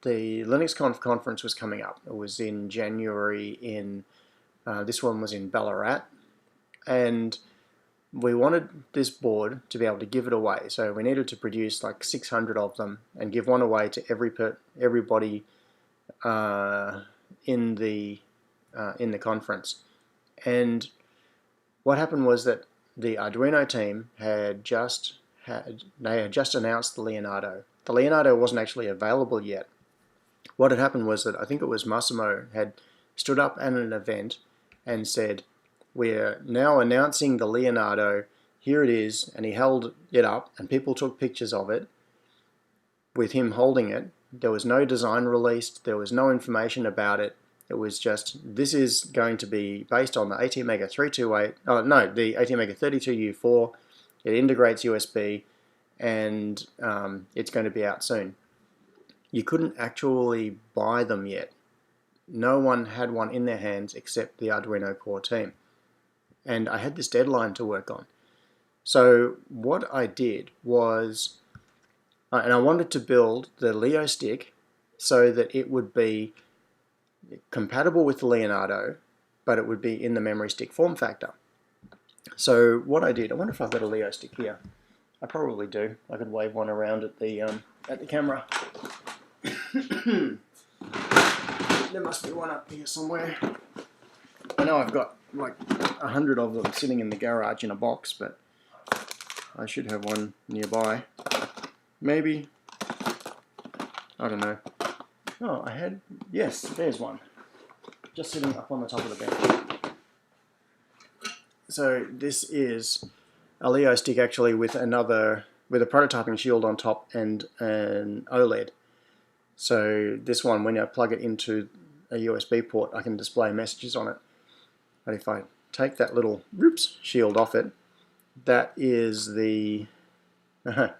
the LinuxConf conference was coming up. It was in January this one was in Ballarat, and we wanted this board to be able to give it away. So we needed to produce like 600 of them and give one away to everybody in the conference. And what happened was that the Arduino team had just announced the Leonardo. The Leonardo wasn't actually available yet. What had happened was that I think it was Massimo had stood up at an event and said, we're now announcing the Leonardo, here it is, and he held it up and people took pictures of it with him holding it. There was no design released, there was no information about it. It was just, this is going to be based on the ATmega 328, the ATmega 32U4. It integrates USB, and it's going to be out soon. You couldn't actually buy them yet. No one had one in their hands except the Arduino core team. And I had this deadline to work on. So what I did was, and I wanted to build the Leo stick so that it would be compatible with the Leonardo, but it would be in the memory stick form factor. So what I did, I wonder if I've got a Leo stick here. I probably do. I could wave one around at the camera. There must be one up here somewhere. I know I've got like 100 of them sitting in the garage in a box, but I should have one nearby. Maybe. I don't know. Oh, yes, there's one. Just sitting up on the top of the bench. So this is a Leo stick actually with a prototyping shield on top and an OLED. So this one, when I plug it into a USB port, I can display messages on it. But if I take that little shield off it, that is the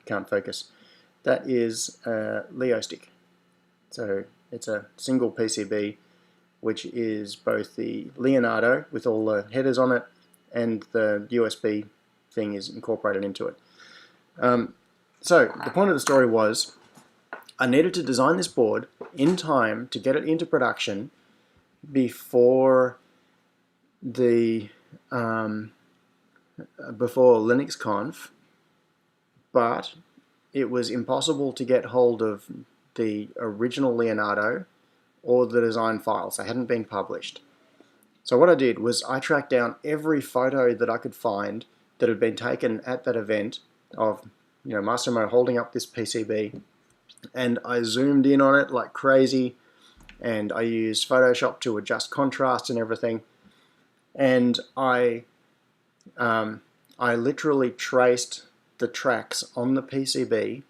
can't focus. That is a Leo stick. So it's a single PCB, which is both the Leonardo with all the headers on it, and the USB thing is incorporated into it. So the point of the story was, I needed to design this board in time to get it into production before the before LinuxConf, but it was impossible to get hold of the original Leonardo or the design files. They hadn't been published. So what I did was I tracked down every photo that I could find that had been taken at that event of Mastermo holding up this PCB, and I zoomed in on it like crazy, and I used Photoshop to adjust contrast and everything, and I literally traced the tracks on the PCB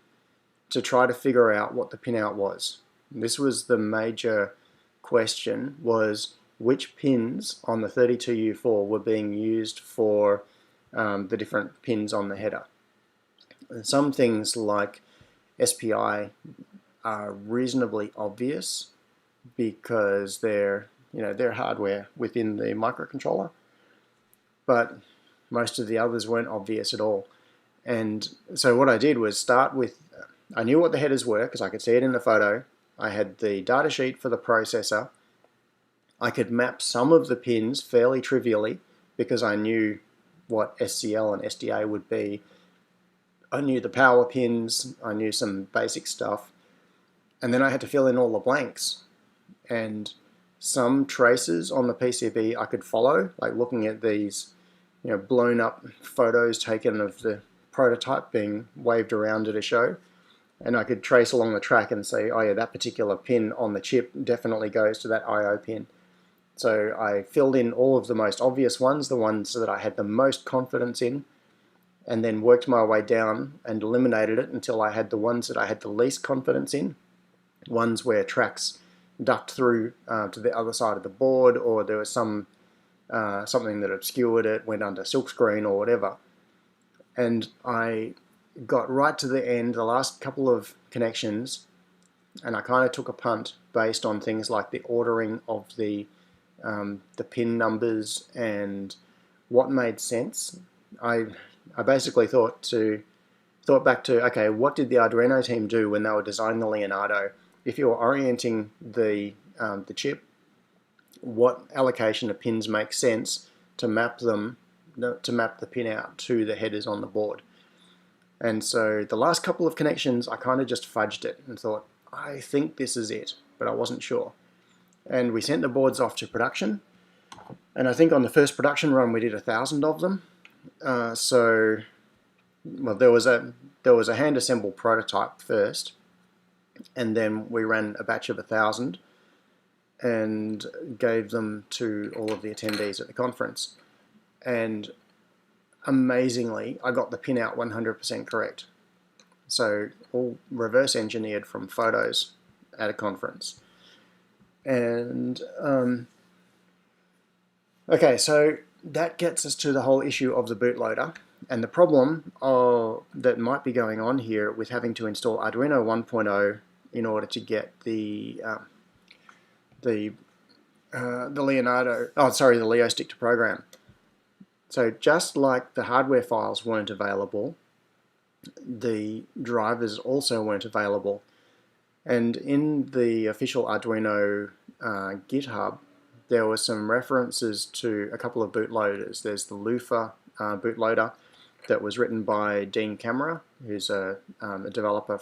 to try to figure out what the pinout was. This was the major question, was which pins on the 32U4 were being used for the different pins on the header. Some things like SPI are reasonably obvious because they're hardware within the microcontroller, but most of the others weren't obvious at all. And so what I did was start with, I knew what the headers were because I could see it in the photo. I had the data sheet for the processor. I could map some of the pins fairly trivially because I knew what SCL and SDA would be. I knew the power pins, I knew some basic stuff, and then I had to fill in all the blanks. And some traces on the PCB I could follow, like looking at these blown up photos taken of the prototype being waved around at a show, and I could trace along the track and say, oh yeah, that particular pin on the chip definitely goes to that I/O pin. So I filled in all of the most obvious ones, the ones that I had the most confidence in, and then worked my way down and eliminated it until I had the ones that I had the least confidence in, ones where tracks ducked through to the other side of the board, or there was something that obscured it, went under silkscreen or whatever. And I got right to the end, the last couple of connections, and I kind of took a punt based on things like the ordering of the pin numbers and what made sense. I basically thought back to, okay, what did the Arduino team do when they were designing the Leonardo? If you're orienting the chip, what allocation of pins make sense to map them, to map the pin out to the headers on the board? And so the last couple of connections, I kind of just fudged it and thought, I think this is it, but I wasn't sure. And we sent the boards off to production, and I think on the first production run we did 1,000 of them. Well, there was a hand assembled prototype first, and then we ran a batch of 1,000 and gave them to all of the attendees at the conference. And amazingly, I got the pinout 100% correct. So all reverse engineered from photos at a conference. And okay, so that gets us to the whole issue of the bootloader and the problem that might be going on here with having to install Arduino 1.0 in order to get the Leonardo, the Leo stick to program. So just like the hardware files weren't available, the drivers also weren't available. And in the official Arduino GitHub, there were some references to a couple of bootloaders. There's the Lufa bootloader that was written by Dean Camera, who's a developer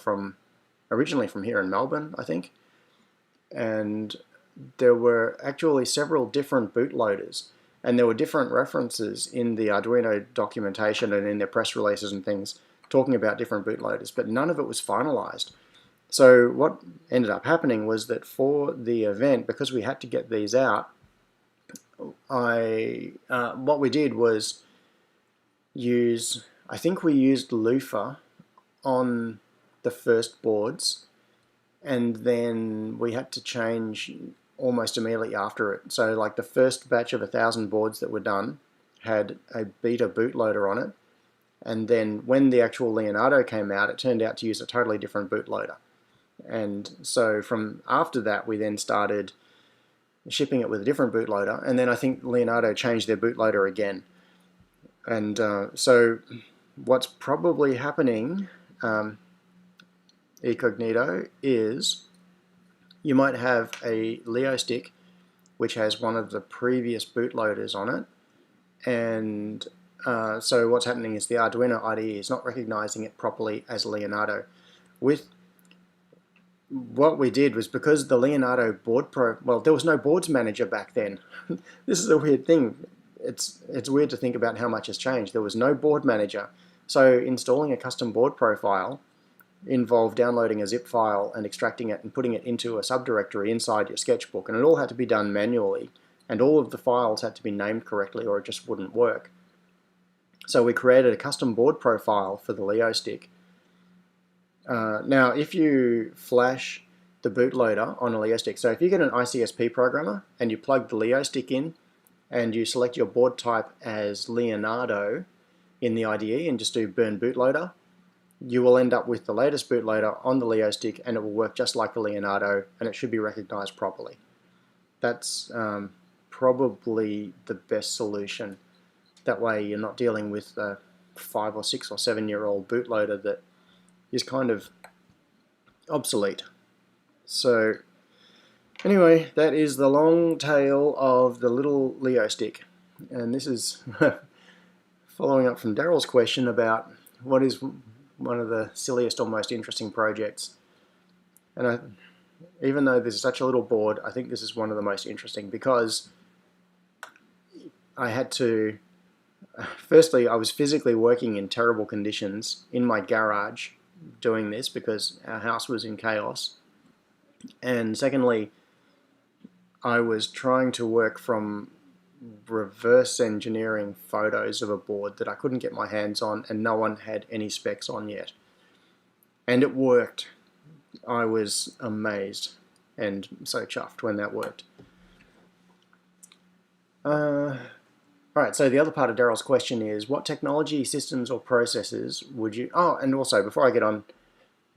originally from here in Melbourne, I think. And there were actually several different bootloaders, and there were different references in the Arduino documentation and in their press releases and things talking about different bootloaders, but none of it was finalized. So what ended up happening was that for the event, because we had to get these out, what we did was I think we used Lufa on the first boards, and then we had to change almost immediately after it. So like the first batch of 1,000 boards that were done had a beta bootloader on it, and then when the actual Leonardo came out, it turned out to use a totally different bootloader. And so from after that, we then started shipping it with a different bootloader, and then I think Leonardo changed their bootloader again. And so what's probably happening, Ecognito, is you might have a Leo stick which has one of the previous bootloaders on it, and so what's happening is the Arduino IDE is not recognizing it properly as Leonardo. With what we did was, because the Leonardo board well, there was no boards manager back then. This is a weird thing. It's weird to think about how much has changed. There was no board manager, so installing a custom board profile involved downloading a zip file and extracting it and putting it into a subdirectory inside your sketchbook, and it all had to be done manually, and all of the files had to be named correctly or it just wouldn't work. So we created a custom board profile for the Leo stick. Now if you flash the bootloader on a Leo stick, so if you get an ICSP programmer and you plug the Leo stick in and you select your board type as Leonardo in the IDE and just do burn bootloader, you will end up with the latest bootloader on the Leo stick, and it will work just like the Leonardo, and it should be recognized properly. That's probably the best solution. That way you're not dealing with a 5 or 6 or 7-year-old bootloader that is kind of obsolete. So anyway, that is the long tail of the little Leo stick, and this is following up from Daryl's question about what is one of the silliest or most interesting projects. And even though this is such a little board, I think this is one of the most interesting, because I had to, firstly, I was physically working in terrible conditions in my garage doing this because our house was in chaos. And secondly, I was trying to work from reverse engineering photos of a board that I couldn't get my hands on and no one had any specs on yet. And it worked. I was amazed and so chuffed when that worked. Alright, so the other part of Daryl's question is, what technology, systems or processes would you... Oh, and also, before I get on,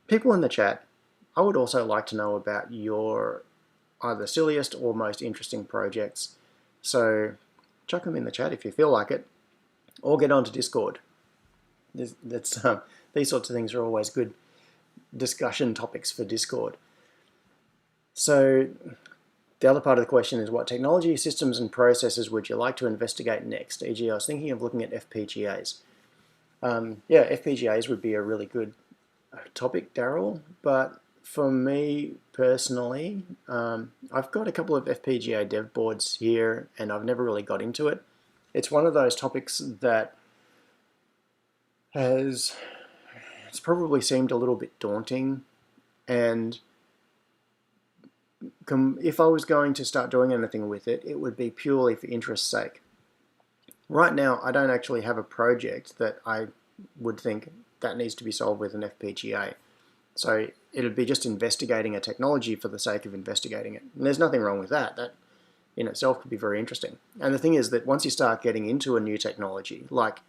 people in the chat, I would also like to know about your either silliest or most interesting projects. So chuck them in the chat if you feel like it, or get onto Discord. These sorts of things are always good discussion topics for Discord. So the other part of the question is, what technology, systems and processes would you like to investigate next? E.g., I was thinking of looking at FPGAs. Yeah, FPGAs would be a really good topic, Daryl, but for me personally, I've got a couple of FPGA dev boards here and I've never really got into it. It's one of those topics that it's probably seemed a little bit daunting, and if I was going to start doing anything with it, it would be purely for interest's sake. Right now, I don't actually have a project that I would think that needs to be solved with an FPGA. So it'd be just investigating a technology for the sake of investigating it. And there's nothing wrong with that. That in itself could be very interesting. And the thing is that once you start getting into a new technology, like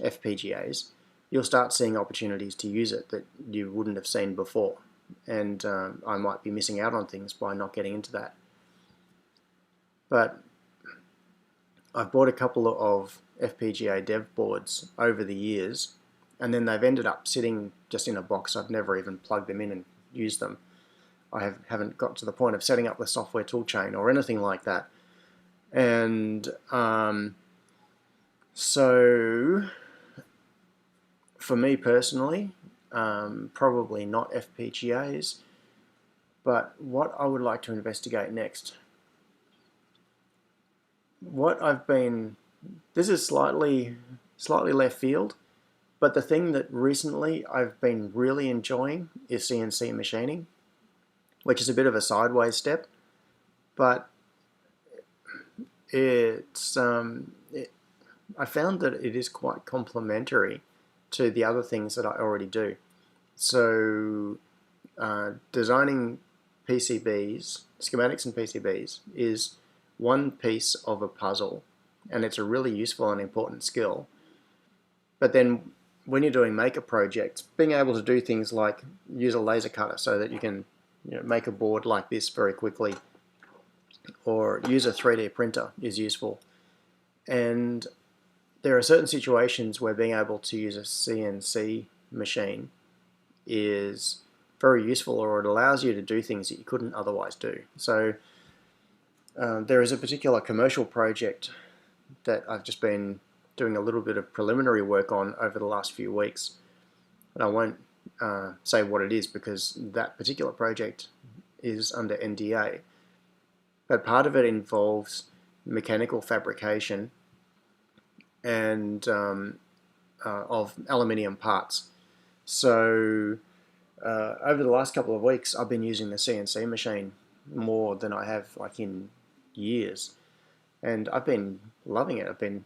FPGAs, you'll start seeing opportunities to use it that you wouldn't have seen before. And I might be missing out on things by not getting into that. But I've bought a couple of FPGA dev boards over the years, and then they've ended up sitting just in a box. I've never even plugged them in and used them. I haven't got to the point of setting up the software toolchain or anything like that. And so for me personally, probably not FPGAs, but what I would like to investigate next. This is slightly left field, but the thing that recently I've been really enjoying is CNC machining, which is a bit of a sideways step, but I found that it is quite complementary to the other things that I already do. So designing PCBs schematics and PCBs is one piece of a puzzle, and it's a really useful and important skill. But then when you're doing maker projects, being able to do things like use a laser cutter so that you can make a board like this very quickly, or use a 3D printer is useful. And there are certain situations where being able to use a CNC machine is very useful, or it allows you to do things that you couldn't otherwise do. So there is a particular commercial project that I've just been doing a little bit of preliminary work on over the last few weeks. And I won't say what it is because that particular project is under NDA. But part of it involves mechanical fabrication and of aluminium parts. So over the last couple of weeks, I've been using the CNC machine more than I have like in years, and I've been loving it. I've been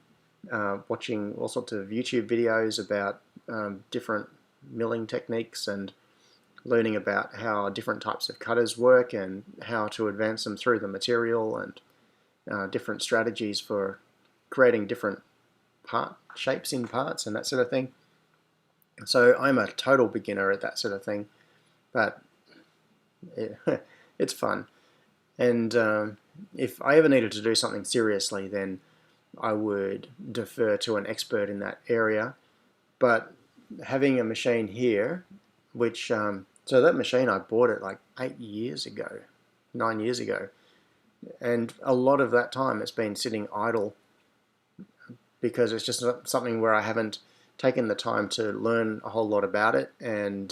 watching all sorts of YouTube videos about different milling techniques and learning about how different types of cutters work and how to advance them through the material, and different strategies for creating different part shapes in parts and that sort of thing. So I'm a total beginner at that sort of thing, but it's fun. And if I ever needed to do something seriously, then I would defer to an expert in that area. But having a machine here, which so that machine, I bought it like 9 years ago, and a lot of that time it's been sitting idle because it's just something where I haven't taken the time to learn a whole lot about it and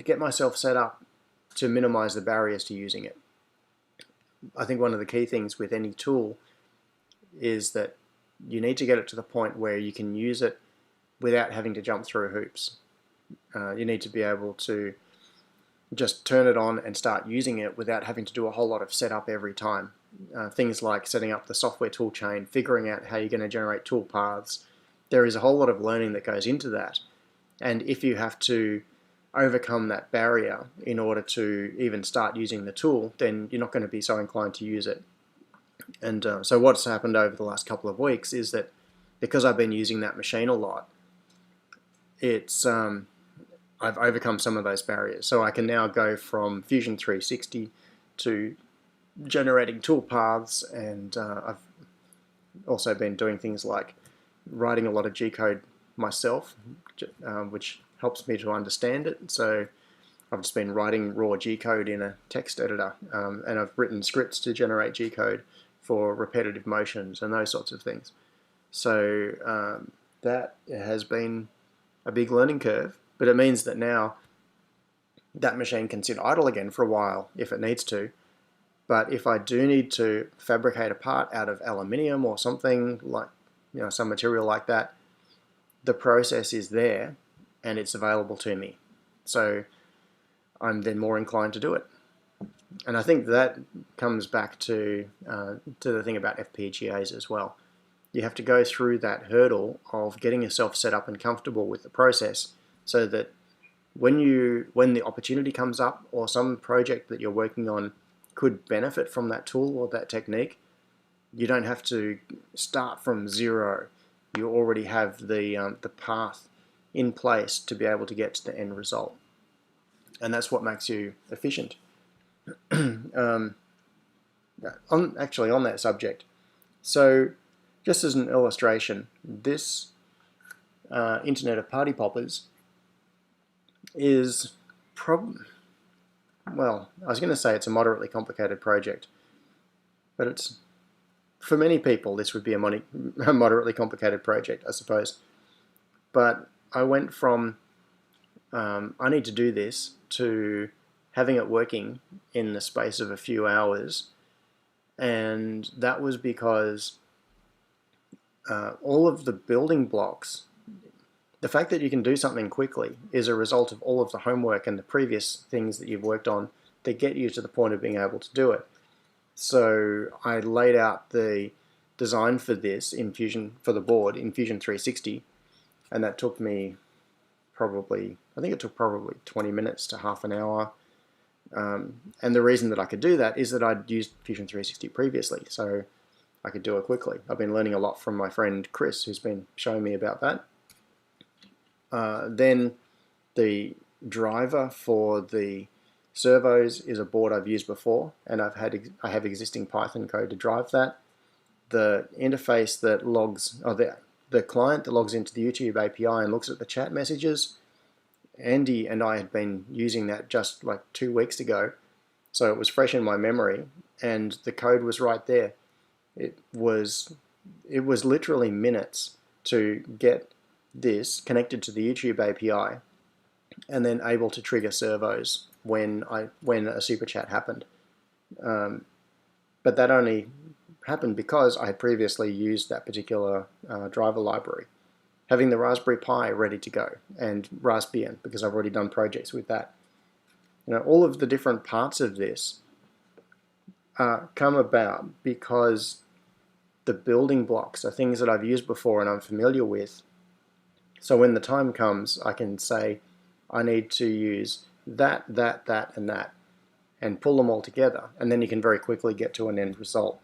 get myself set up to minimize the barriers to using it. I think one of the key things with any tool is that you need to get it to the point where you can use it without having to jump through hoops. You need to be able to just turn it on and start using it without having to do a whole lot of setup every time. Things like setting up the software tool chain, figuring out how you're going to generate tool paths. There is a whole lot of learning that goes into that. And if you have to overcome that barrier in order to even start using the tool, then you're not going to be so inclined to use it. And so what's happened over the last couple of weeks is that because I've been using that machine a lot, it's I've overcome some of those barriers. So I can now go from Fusion 360 to generating tool paths, and I've also been doing things like writing a lot of G-code myself, which helps me to understand it. So I've just been writing raw G-code in a text editor, and I've written scripts to generate G-code for repetitive motions and those sorts of things. So that has been a big learning curve, but it means that now that machine can sit idle again for a while if it needs to. But if I do need to fabricate a part out of aluminium or something like, some material like that, the process is there and it's available to me. So I'm then more inclined to do it. And I think that comes back to the thing about FPGAs as well. You have to go through that hurdle of getting yourself set up and comfortable with the process so that when the opportunity comes up or some project that you're working on could benefit from that tool or that technique, you don't have to start from zero. You already have the path in place to be able to get to the end result. And that's what makes you efficient. On that subject, so just as an illustration, this Internet of Party Poppers is well, I was going to say it's a moderately complicated project, but it's, for many people, this would be a moderately complicated project, I suppose. But I went from I need to do this to having it working in the space of a few hours, and that was because all of the building blocks, the fact that you can do something quickly is a result of all of the homework and the previous things that you've worked on that get you to the point of being able to do it. So I laid out the design for this in Fusion, for the board in Fusion 360, and that took me I think it took probably 20 minutes to half an hour. And the reason that I could do that is that I'd used Fusion 360 previously, so I could do it quickly. I've been learning a lot from my friend Chris, who's been showing me about that. Then the driver for the servos is a board I've used before, and I have existing Python code to drive that. The interface that logs, or the client that logs into the YouTube API and looks at the chat messages, Andy and I had been using that just like 2 weeks ago, so it was fresh in my memory, and the code was right there. It was literally minutes to get this connected to the YouTube API and then able to trigger servos when a super chat happened. But that only happened because I had previously used that particular driver library. Having the Raspberry Pi ready to go, and Raspbian, because I've already done projects with that. All of the different parts of this come about because the building blocks are things that I've used before and I'm familiar with. So when the time comes, I can say, I need to use that, and that, and pull them all together, and then you can very quickly get to an end result.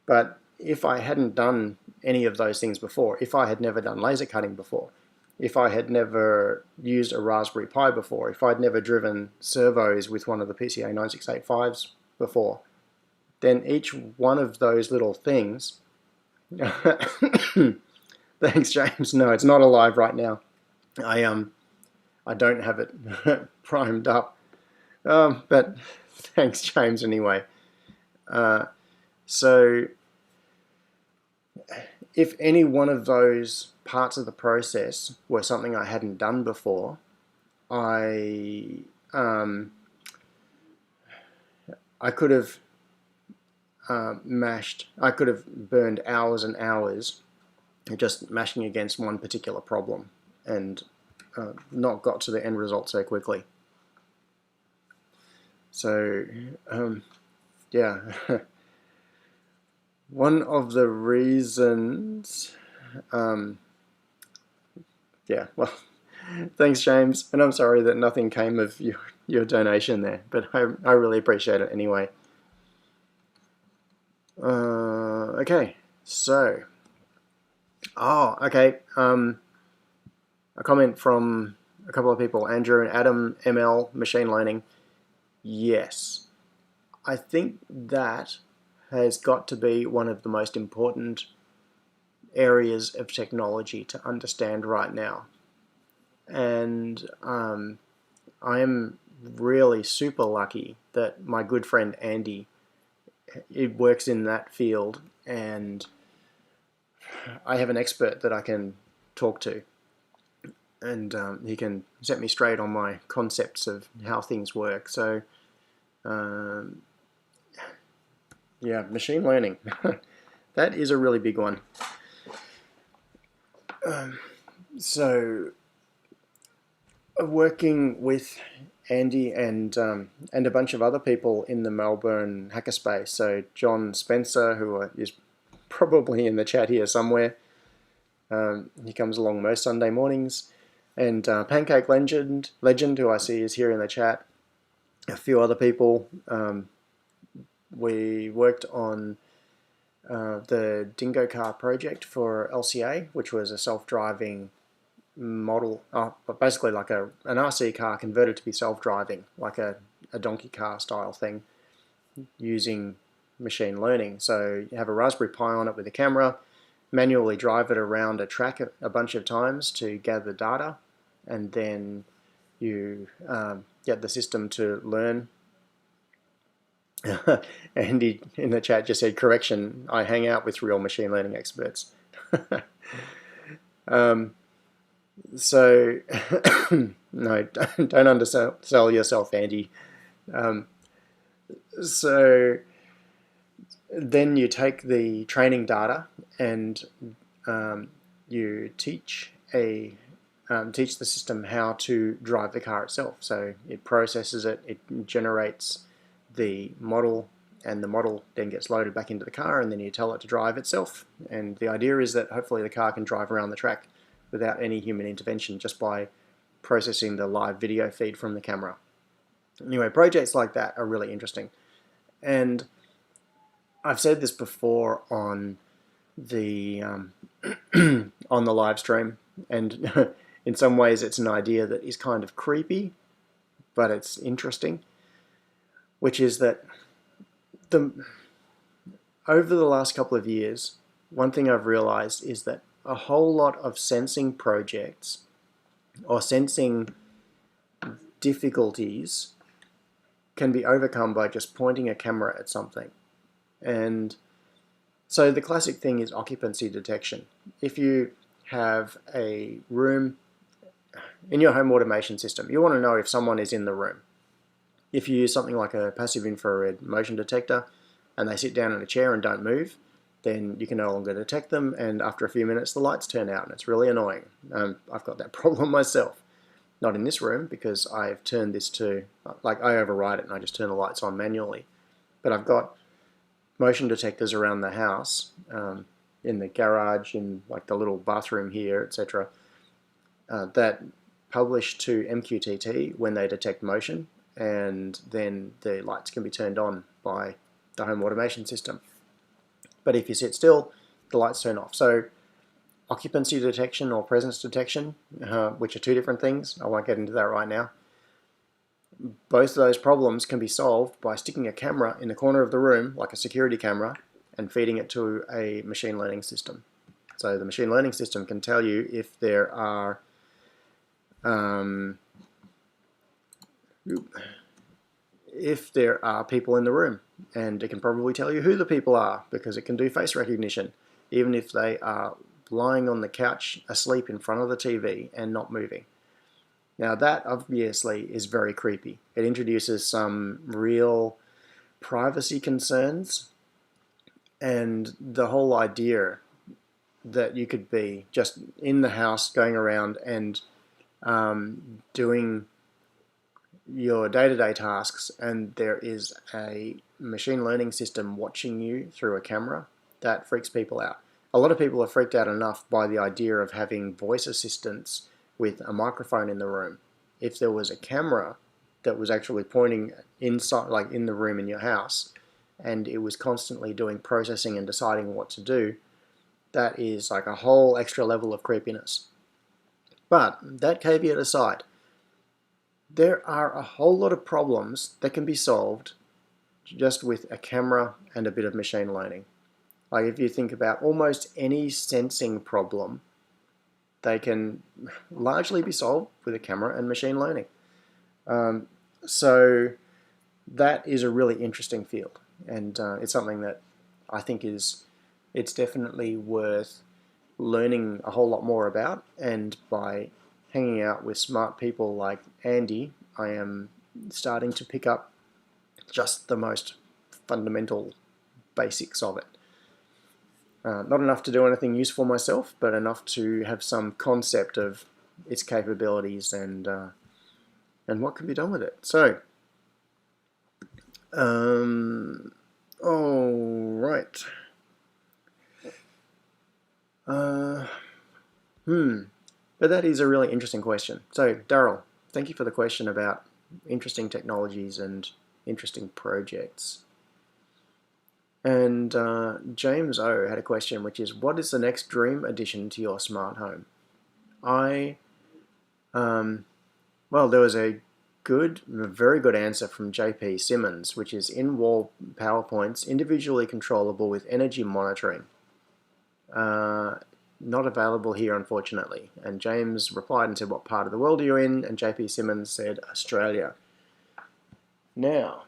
But if I hadn't done any of those things before, if I had never done laser cutting before, if I had never used a Raspberry Pi before, if I'd never driven servos with one of the PCA 9685s before, then each one of those little things... Thanks, James. No, it's not alive right now. I don't have it primed up. But thanks, James, anyway. So if any one of those parts of the process were something I hadn't done before, I could have I could have burned hours and hours just mashing against one particular problem and not got to the end result so quickly. So, yeah. One of the reasons, yeah, well, thanks, James, and I'm sorry that nothing came of your donation there, but I really appreciate it anyway. Okay, so, okay, a comment from a couple of people, Andrew and Adam, ML, machine learning. Yes, I think that has got to be one of the most important areas of technology to understand right now. And I am really super lucky that my good friend Andy, it works in that field, and I have an expert that I can talk to, and he can set me straight on my concepts of how things work. So yeah, machine learning. That is a really big one. So working with Andy and a bunch of other people in the Melbourne hackerspace. So John Spencer, who is probably in the chat here somewhere. He comes along most Sunday mornings. And Pancake Legend, who I see is here in the chat. A few other people. We worked on the Dingo Car project for LCA, which was a self-driving model, but basically like an RC car converted to be self-driving, like a donkey car style thing, using machine learning. So you have a Raspberry Pi on it with a camera, manually drive it around a track a bunch of times to gather data, and then you get the system to learn. Andy in the chat just said, correction, I hang out with real machine learning experts. So, no, don't undersell yourself, Andy. So then you take the training data and you teach the system how to drive the car itself. So it processes it, it generates the model, and the model then gets loaded back into the car, and then you tell it to drive itself. And the idea is that hopefully the car can drive around the track without any human intervention, just by processing the live video feed from the camera. Anyway, projects like that are really interesting. And I've said this before on the on the live stream, and in some ways it's an idea that is kind of creepy, but it's interesting, which is that over the last couple of years, one thing I've realized is that a whole lot of sensing projects or sensing difficulties can be overcome by just pointing a camera at something. And so the classic thing is occupancy detection. If you have a room in your home automation system, you want to know if someone is in the room. If you use something like a passive infrared motion detector and they sit down in a chair and don't move, then you can no longer detect them, and after a few minutes the lights turn out, and it's really annoying. I've got that problem myself. Not in this room, because I've turned this to, like, I override it and I just turn the lights on manually. But I've got motion detectors around the house, in the garage, in like the little bathroom here, etc., that publish to MQTT when they detect motion, and then the lights can be turned on by the home automation system. But if you sit still, the lights turn off. So occupancy detection or presence detection, which are two different things, I won't get into that right now. Both of those problems can be solved by sticking a camera in the corner of the room, like a security camera, and feeding it to a machine learning system. So the machine learning system can tell you if there are people in the room, and it can probably tell you who the people are because it can do face recognition, even if they are lying on the couch asleep in front of the TV and not moving. Now that obviously is very creepy. It introduces some real privacy concerns, and the whole idea that you could be just in the house going around and doing your day-to-day tasks, and there is a machine learning system watching you through a camera, that freaks people out. A lot of people are freaked out enough by the idea of having voice assistants with a microphone in the room. If there was a camera that was actually pointing inside, like in the room in your house, and it was constantly doing processing and deciding what to do, that is like a whole extra level of creepiness. But that caveat aside, there are a whole lot of problems that can be solved just with a camera and a bit of machine learning. Like if you think about almost any sensing problem, they can largely be solved with a camera and machine learning. So that is a really interesting field, and it's something that I think it's definitely worth learning a whole lot more about. And by hanging out with smart people like Andy, I am starting to pick up just the most fundamental basics of it. Not enough to do anything useful myself, but enough to have some concept of its capabilities and what can be done with it. So, all right. But that is a really interesting question. So, Daryl, thank you for the question about interesting technologies and interesting projects. And James O had a question, which is, what is the next dream addition to your smart home? Well, there was a very good answer from JP Simmons, which is in-wall power points, individually controllable with energy monitoring. Not available here, unfortunately. And James replied and said, what part of the world are you in? And JP Simmons said, Australia. Now,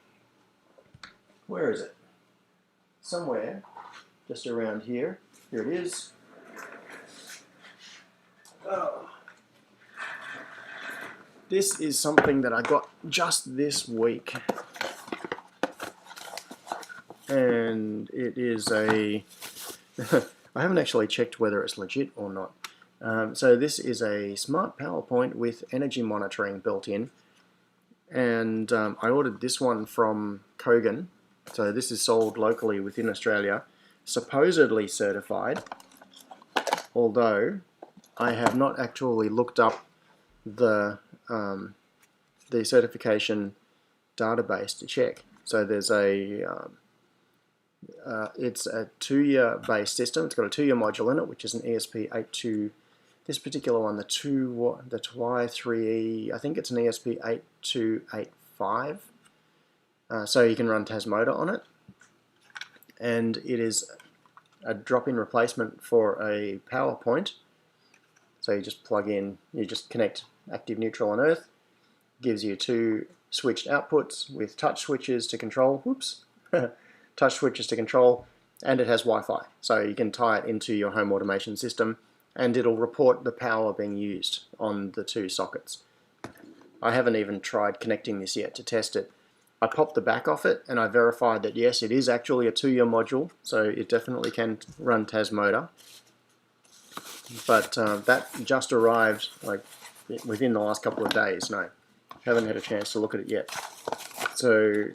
where is it? Somewhere just around here. Here it is. Oh. This is something that I got just this week. And it is a... I haven't actually checked whether it's legit or not. So this is a smart power point with energy monitoring built in. And I ordered this one from Kogan. So this is sold locally within Australia, supposedly certified, although I have not actually looked up the certification database to check. So there's it's a 2-year based system. It's got a 2-year module in it, which is an ESP82. This particular one, the Y3E, I think it's an ESP8285. So you can run Tasmoda on it, and it is a drop-in replacement for a PowerPoint. So you just plug in, you just connect active, neutral, and earth. Gives you 2 switched outputs with touch switches to control. Whoops. Touch switches to control, and it has Wi-Fi, so you can tie it into your home automation system, and it'll report the power being used on the 2 sockets. I haven't even tried connecting this yet to test it. I popped the back off it, and I verified that yes, it is actually a 2-year module, so it definitely can run Tasmoda. But that just arrived like within the last couple of days. No, haven't had a chance to look at it yet. So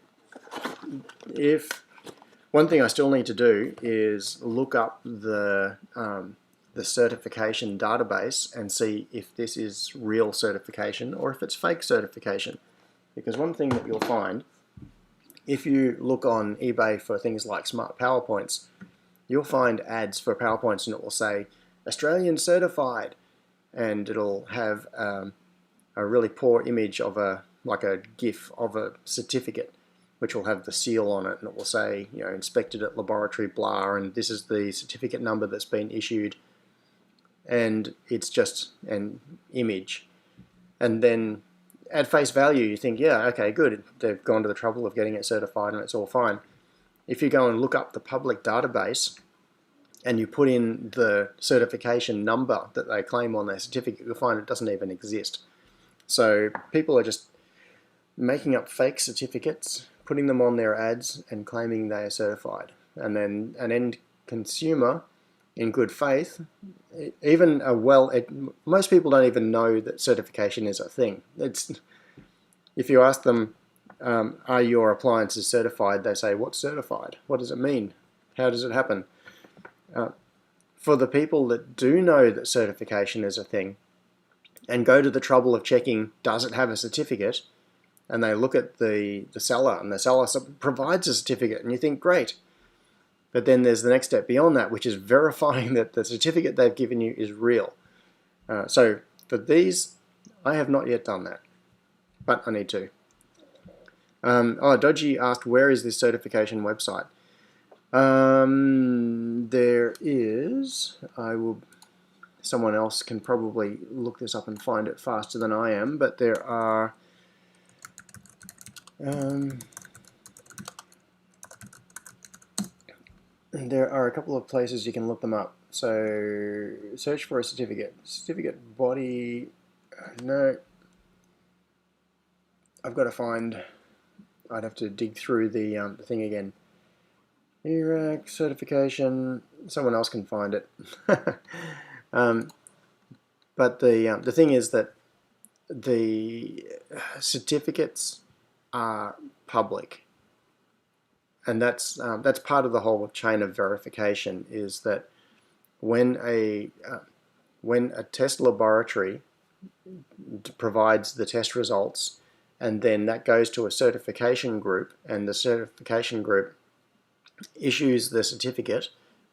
one thing I still need to do is look up the certification database and see if this is real certification or if it's fake certification. Because one thing that you'll find, if you look on eBay for things like smart PowerPoints, you'll find ads for PowerPoints and it will say Australian certified, and it'll have a really poor image of like a GIF of a certificate, which will have the seal on it, and it will say, you know, inspected at laboratory blah, and this is the certificate number that's been issued, and it's just an image. And then at face value you think, yeah, okay, good, they've gone to the trouble of getting it certified and it's all fine. If you go and look up the public database and you put in the certification number that they claim on their certificate, you'll find it doesn't even exist. So people are just making up fake certificates, putting them on their ads and claiming they are certified. And then an end consumer, in good faith, most people don't even know that certification is a thing. If you ask them, are your appliances certified, they say, what's certified? What does it mean? How does it happen? For the people that do know that certification is a thing and go to the trouble of checking, does it have a certificate? And they look at the seller, and the seller provides a certificate, and you think, great. But then there's the next step beyond that, which is verifying that the certificate they've given you is real. So for these, I have not yet done that, but I need to. Dodgy asked, where is this certification website? There is, someone else can probably look this up and find it faster than I am, but there are a couple of places you can look them up. So search for a certificate body. No, I've got to find. I'd have to dig through the thing again. Iraq certification. Someone else can find it. But the thing is that the certificates are public, and that's part of the whole chain of verification. Is that when a test laboratory provides the test results, and then that goes to a certification group, and the certification group issues the certificate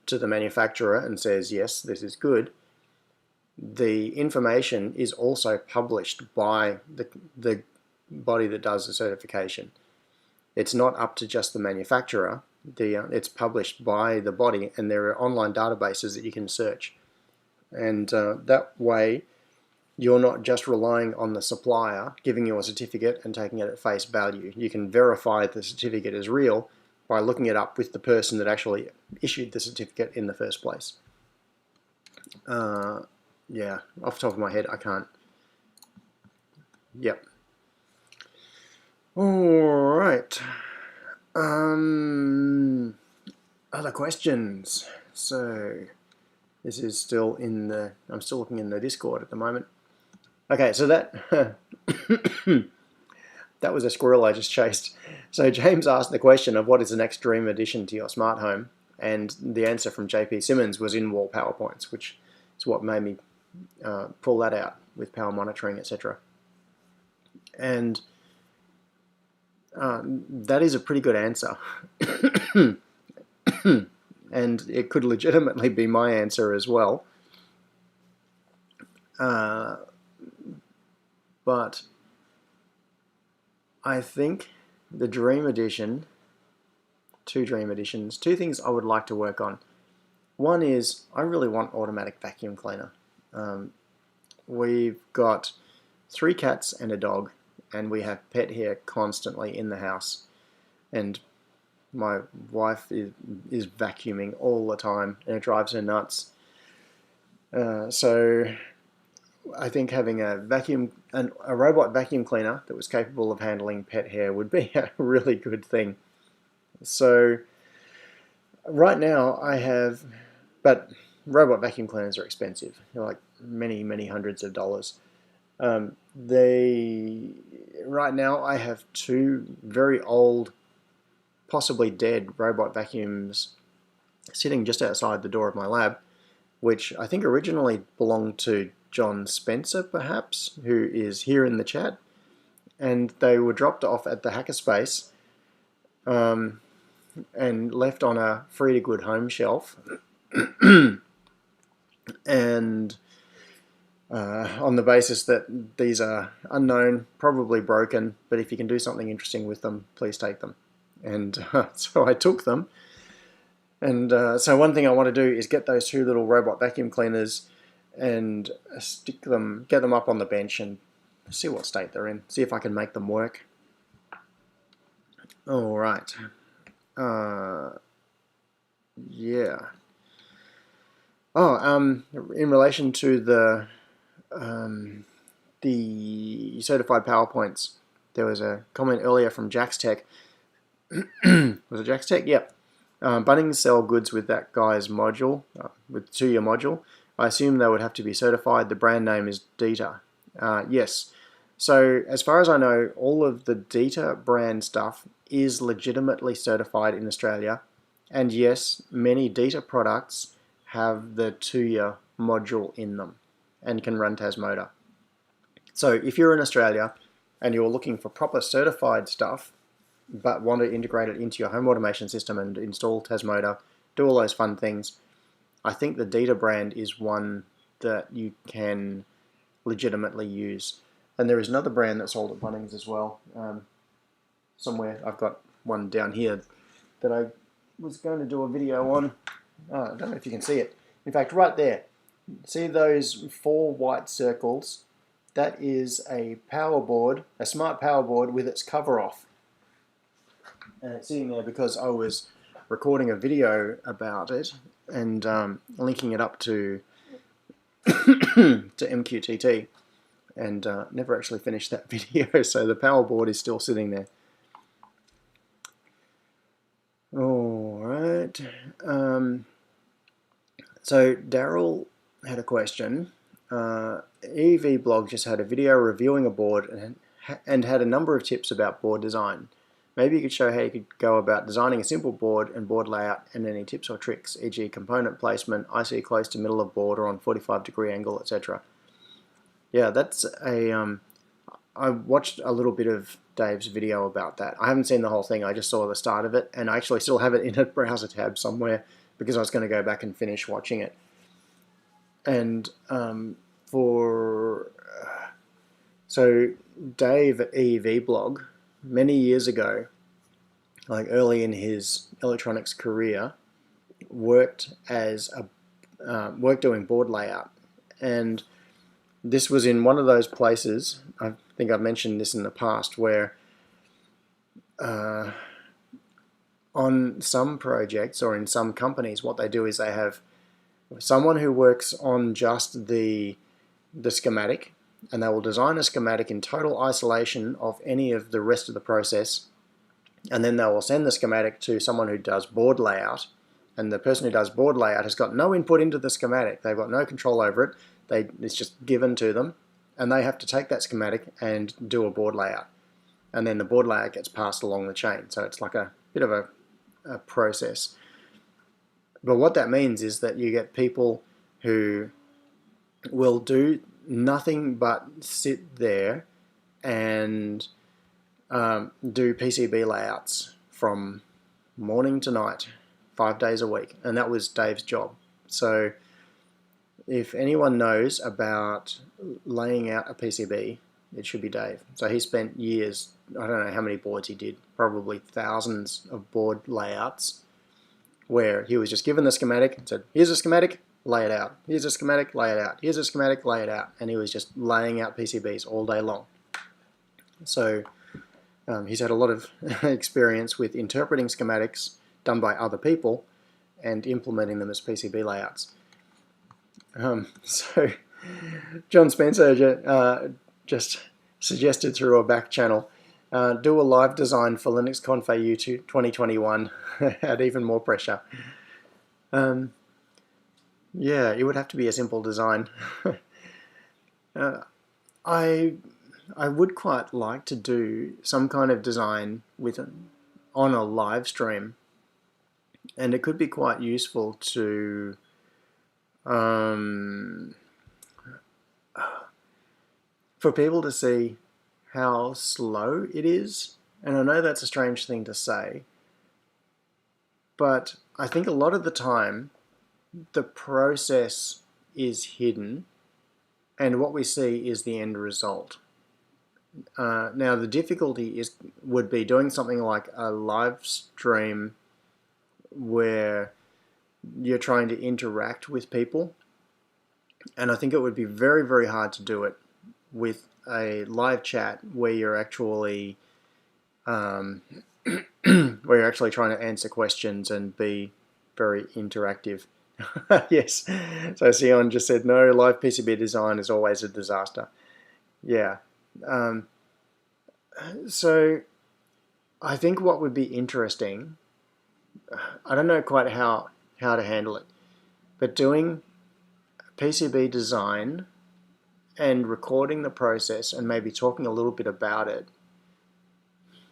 to the manufacturer and says, yes, this is good, the information is also published by the body that does the certification. It's not up to just the manufacturer. It's published by the body, and there are online databases that you can search. And that way, you're not just relying on the supplier giving you a certificate and taking it at face value. You can verify the certificate is real by looking it up with the person that actually issued the certificate in the first place. Yeah, off the top of my head, I can't. Yep. All right. Other questions? So this is still in the. I'm still looking in the Discord at the moment. Okay, so that that was a squirrel I just chased. So James asked the question of what is the next dream addition to your smart home, and the answer from JP Simmons was in-wall PowerPoints, which is what made me pull that out. with power monitoring, etc. And that is a pretty good answer. And it could legitimately be my answer as well. But I think the Dream Edition, two Dream Editions, two things I would like to work on. One is I really want automatic vacuum cleaner. We've got 3 cats and a dog, and we have pet hair constantly in the house. And my wife is vacuuming all the time, and it drives her nuts. So I think having a robot vacuum cleaner that was capable of handling pet hair would be a really good thing. So right now I have, but robot vacuum cleaners are expensive. They're like many hundreds of dollars. Right now I have 2 very old, possibly dead robot vacuums sitting just outside the door of my lab, which I think originally belonged to John Spencer, perhaps, who is here in the chat, and they were dropped off at the hackerspace and left on a free to good home shelf. And on the basis that these are unknown, probably broken, but if you can do something interesting with them, please take them. And so I took them. And so one thing I want to do is get those 2 little robot vacuum cleaners and get them up on the bench and see what state they're in, see if I can make them work. All right. Yeah. Oh, in relation to the certified PowerPoints, there was a comment earlier from Jack's Tech. Was it Jack's Tech? Yep. Bunnings sell goods with that guy's module, with 2-year module. I assume they would have to be certified. The brand name is Dita. Yes. So as far as I know, all of the Dita brand stuff is legitimately certified in Australia. And yes, many Dita products have the 2-year module in them and can run Tasmoda. So if you're in Australia and you're looking for proper certified stuff, but want to integrate it into your home automation system and install Tasmoda, do all those fun things, I think the Dita brand is one that you can legitimately use. And there is another brand that's sold at Bunnings as well. Somewhere I've got one down here that I was going to do a video on. I don't know if you can see it. In fact, right there, see those 4 white circles? That is a power board, a smart power board with its cover off. And it's sitting there because I was recording a video about it and linking it up to MQTT, and never actually finished that video, so the power board is still sitting there. Alright, so Daryl had a question. EV Blog just had a video reviewing a board and had a number of tips about board design. Maybe you could show how you could go about designing a simple board and board layout, and any tips or tricks, e.g. component placement, IC close to middle of board or on 45-degree angle, etc. Yeah, that's a... I watched a little bit of Dave's video about that. I haven't seen the whole thing, I just saw the start of it, and I actually still have it in a browser tab somewhere because I was going to go back and finish watching it. And so Dave at EV Blog, many years ago, like early in his electronics career, worked doing board layout, and this was in one of those places, I think I've mentioned this in the past, where on some projects or in some companies what they do is they have someone who works on just the schematic, and they will design a schematic in total isolation of any of the rest of the process, and then they will send the schematic to someone who does board layout, and the person who does board layout has got no input into the schematic. They've got no control over it. It's just given to them, and they have to take that schematic and do a board layout, and then the board layout gets passed along the chain. So it's like a bit of a process. But what that means is that you get people who will do nothing but sit there and do PCB layouts from morning to night, 5 days a week, and that was Dave's job. So if anyone knows about laying out a PCB, it should be Dave. So he spent years, I don't know how many boards he did, probably thousands of board layouts, where he was just given the schematic and said, here's a schematic, lay it out. Here's a schematic, lay it out. Here's a schematic, lay it out. And he was just laying out PCBs all day long. So he's had a lot of experience with interpreting schematics done by other people and implementing them as PCB layouts. So John Spencer just suggested through a back channel, do a live design for Linux Conf AU 2021 at even more pressure. Yeah, it would have to be a simple design. I would quite like to do some kind of design on a live stream, and it could be quite useful to for people to see how slow it is. And I know that's a strange thing to say, but I think a lot of the time the process is hidden and what we see is the end result. Now the difficulty would be doing something like a live stream where you're trying to interact with people, and I think it would be very, very hard to do it with a live chat where you're actually trying to answer questions and be very interactive. Yes, so Sion just said no, live PCB design is always a disaster. Yeah, so I think what would be interesting, I don't know quite how to handle it, but doing PCB design and recording the process and maybe talking a little bit about it,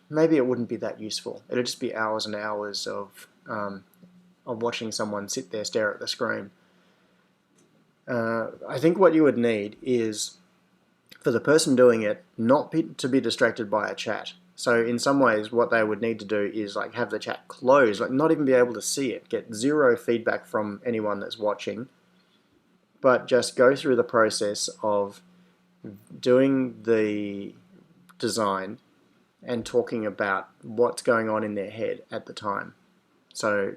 maybe it wouldn't be that useful. It'll just be hours and hours of watching someone sit there, stare at the screen. I think what you would need is for the person doing it not to be distracted by a chat. So in some ways what they would need to do is like have the chat closed, like not even be able to see it, get zero feedback from anyone that's watching, but just go through the process of doing the design and talking about what's going on in their head at the time. So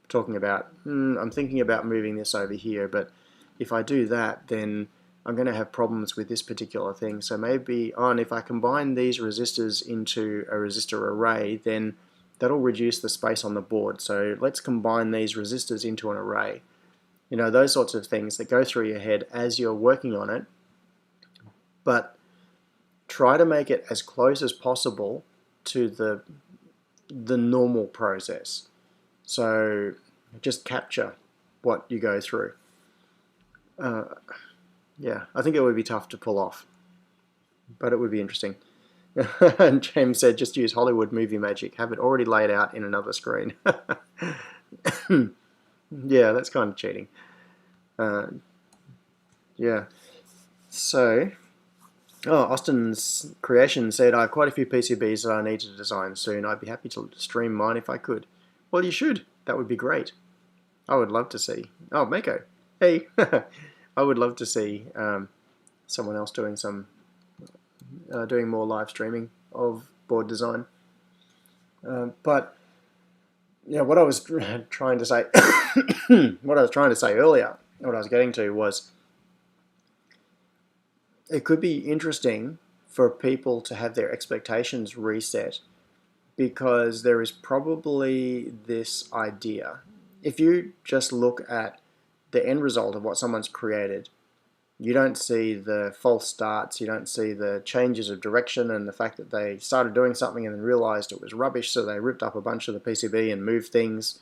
talking about, I'm thinking about moving this over here, but if I do that, then I'm going to have problems with this particular thing. So maybe, and if I combine these resistors into a resistor array, then that'll reduce the space on the board. So let's combine these resistors into an array. You know, those sorts of things that go through your head as you're working on it, but try to make it as close as possible to the normal process. So just capture what you go through. Yeah, I think it would be tough to pull off, but it would be interesting. And James said, just use Hollywood movie magic. Have it already laid out in another screen. Yeah, that's kind of cheating. Yeah. So, Austin's Creation said, I have quite a few PCBs that I need to design soon. I'd be happy to stream mine if I could. Well, you should. That would be great. I would love to see. Oh, Mako. Hey. I would love to see someone else doing doing more live streaming of board design. But yeah, what I was trying to say, what I was trying to say earlier, what I was getting to was, it could be interesting for people to have their expectations reset, because there is probably this idea. If you just look at the end result of what someone's created, you don't see the false starts, you don't see the changes of direction and the fact that they started doing something and then realized it was rubbish, so they ripped up a bunch of the PCB and moved things.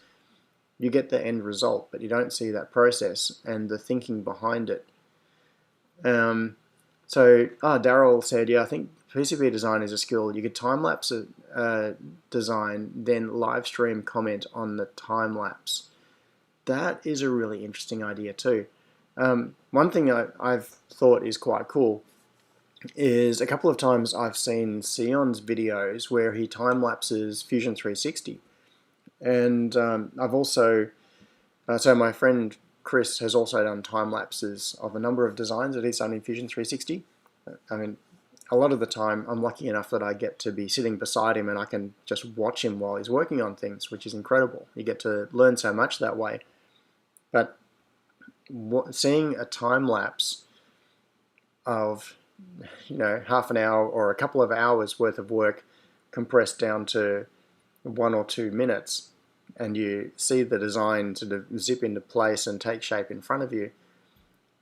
You get the end result, but you don't see that process and the thinking behind it. So Daryl said, yeah, I think PCB design is a skill. You could time-lapse a design, then live stream comment on the time-lapse. That is a really interesting idea too. one thing I've thought is quite cool is a couple of times I've seen Sion's videos where he time lapses Fusion 360, and I've also so my friend Chris has also done time lapses of a number of designs that he's done in Fusion 360. I mean, a lot of the time I'm lucky enough that I get to be sitting beside him and I can just watch him while he's working on things, which is incredible. You get to learn so much that way. But seeing a time lapse of half an hour or a couple of hours worth of work compressed down to 1 or 2 minutes, and you see the design sort of zip into place and take shape in front of you,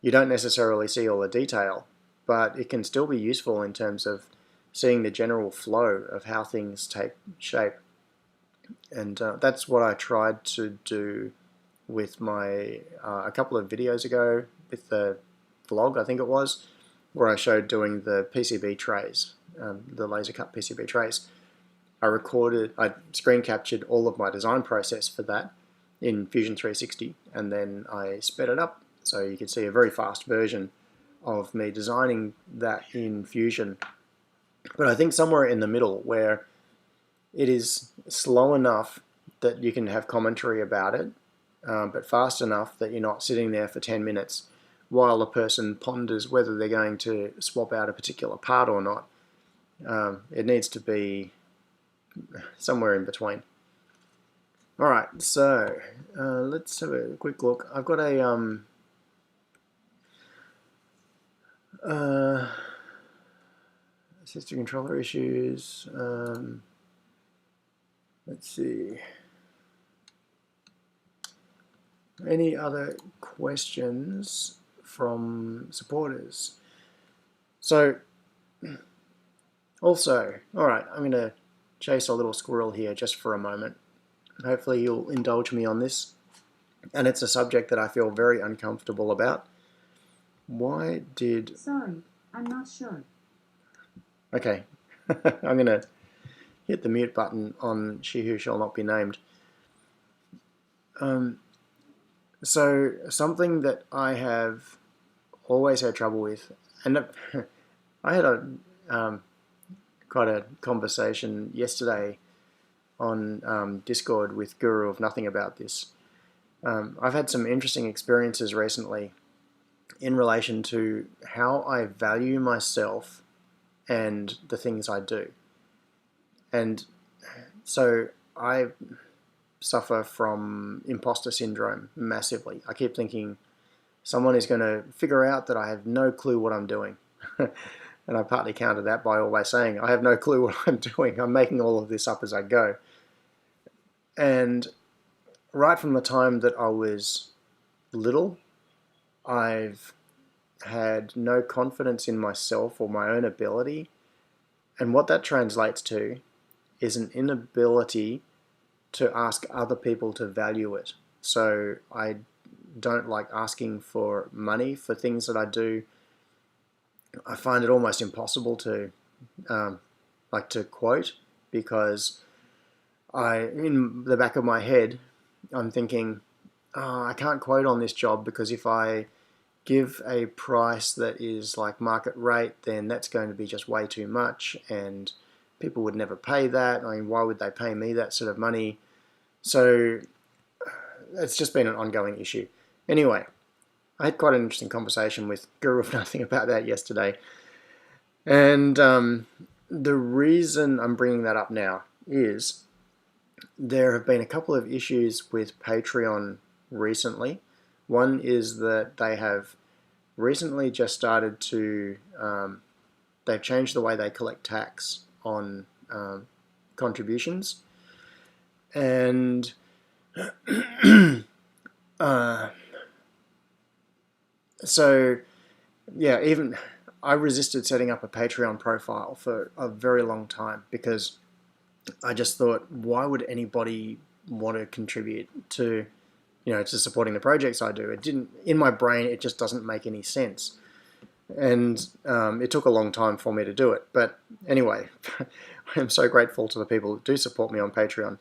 you don't necessarily see all the detail, but it can still be useful in terms of seeing the general flow of how things take shape. And that's what I tried to do with my a couple of videos ago with the vlog, I think it was, where I showed doing the PCB trays, the laser cut PCB trays. I screen captured all of my design process for that in Fusion 360, and then I sped it up so you could see a very fast version of me designing that in Fusion. But I think somewhere in the middle, where it is slow enough that you can have commentary about it, but fast enough that you're not sitting there for 10 minutes while a person ponders whether they're going to swap out a particular part or not. It needs to be somewhere in between. Alright, so let's have a quick look. I've got a system controller issues. Let's see. Any other questions from supporters? So, also, alright, I'm going to chase a little squirrel here just for a moment. Hopefully you'll indulge me on this. And it's a subject that I feel very uncomfortable about. Why did... Sorry, I'm not sure. Okay, I'm going to hit the mute button on She Who Shall Not Be Named. So something that I have always had trouble with, and I had a quite a conversation yesterday on Discord with Guru of Nothing about this. I've had some interesting experiences recently in relation to how I value myself and the things I do. And so I suffer from imposter syndrome massively. I keep thinking someone is going to figure out that I have no clue what I'm doing. And I partly counter that by always saying I have no clue what I'm doing. I'm making all of this up as I go. And right from the time that I was little, I've had no confidence in myself or my own ability. And what that translates to is an inability to ask other people to value it. So I don't like asking for money for things that I do. I find it almost impossible to to quote, because in the back of my head, I'm thinking, oh, I can't quote on this job because if I give a price that is like market rate, then that's going to be just way too much, and people would never pay that. I mean, why would they pay me that sort of money? So it's just been an ongoing issue. Anyway, I had quite an interesting conversation with Guru of Nothing about that yesterday. And the reason I'm bringing that up now is there have been a couple of issues with Patreon recently. One is that they have recently just started to, they've changed the way they collect tax on contributions. And so, yeah, even I resisted setting up a Patreon profile for a very long time because I just thought, why would anybody want to contribute to, to supporting the projects I do? It didn't, in my brain, it just doesn't make any sense. And it took a long time for me to do it. But anyway, I am so grateful to the people that do support me on Patreon.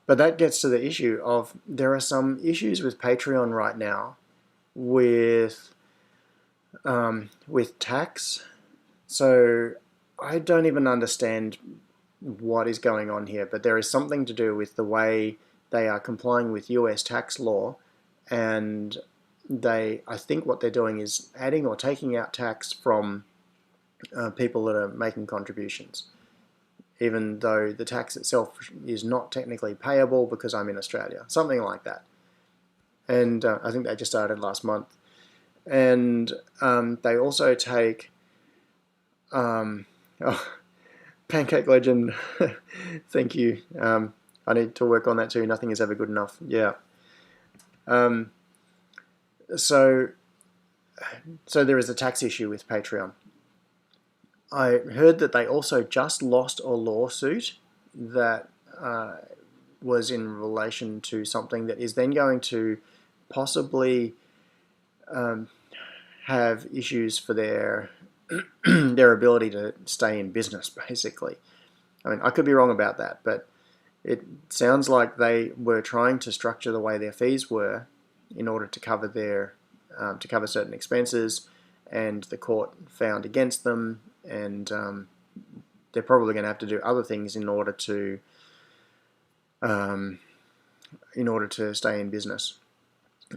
But that gets to the issue of there are some issues with Patreon right now with with tax. So I don't even understand what is going on here, but there is something to do with the way they are complying with US tax law, and I think what they're doing is adding or taking out tax from people that are making contributions, even though the tax itself is not technically payable because I'm in Australia, something like that. And I think they just started last month. And they also take oh, Pancake Legend, thank you. I need to work on that too. Nothing is ever good enough. Yeah. So there is a tax issue with Patreon. I heard that they also just lost a lawsuit that was in relation to something that is then going to possibly have issues for their their ability to stay in business, basically. I mean, I could be wrong about that, but it sounds like they were trying to structure the way their fees were in order to cover certain expenses, and the court found against them, and they're probably going to have to do other things in order to stay in business.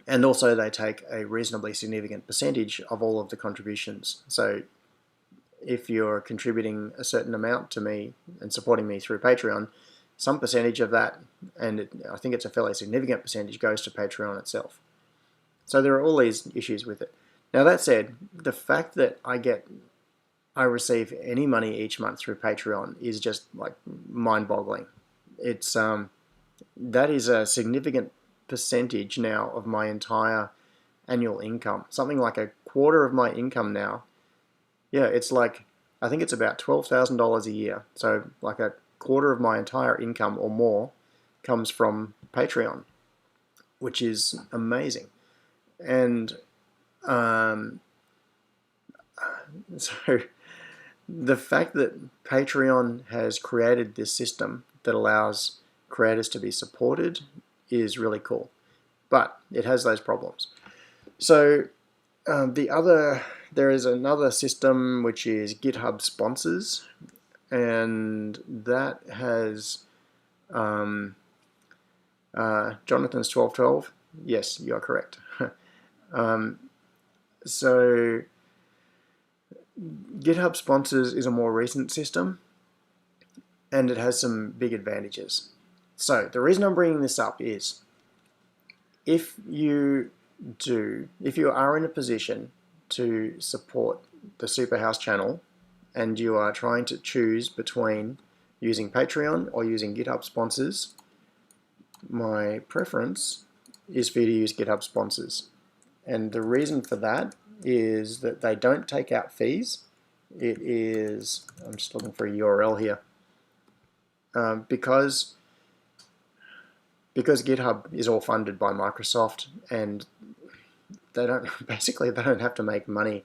And also, they take a reasonably significant percentage of all of the contributions. So if you're contributing a certain amount to me and supporting me through Patreon, some percentage of that, and I think it's a fairly significant percentage, goes to Patreon itself. So there are all these issues with it. Now, that said, the fact that I receive any money each month through Patreon is just like mind-boggling. It's that is a significant percentage now of my entire annual income. Something like a quarter of my income now. Yeah, it's like, I think it's about $12,000 a year. So like a quarter of my entire income or more comes from Patreon, which is amazing. And so the fact that Patreon has created this system that allows creators to be supported is really cool, but it has those problems. So there is another system which is GitHub sponsors, and that has Jonathan's 1212. Yes, you are correct. So GitHub sponsors is a more recent system, and it has some big advantages. So the reason I'm bringing this up is if you are in a position to support the SuperHouse channel and you are trying to choose between using Patreon or using GitHub sponsors, my preference is for you to use GitHub sponsors. And the reason for that is that they don't take out fees. It is, I'm just looking for a URL here, because GitHub is all funded by Microsoft, and they don't have to make money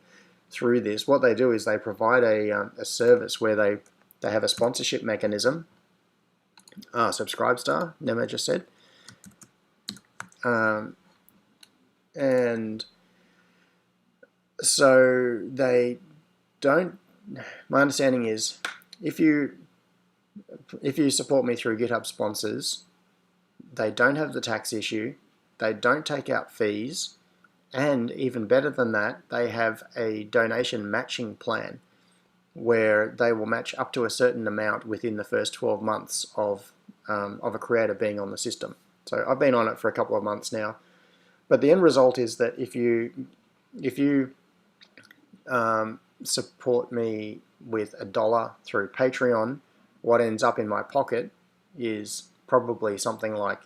through this. What they do is they provide a service where they have a sponsorship mechanism. Subscribestar, Nemo just said. And so they don't, my understanding is if you support me through GitHub sponsors, they don't have the tax issue, they don't take out fees, and even better than that, they have a donation matching plan where they will match up to a certain amount within the first 12 months of a creator being on the system. So I've been on it for a couple of months now, but the end result is that if you support me with $1 through Patreon, what ends up in my pocket is probably something like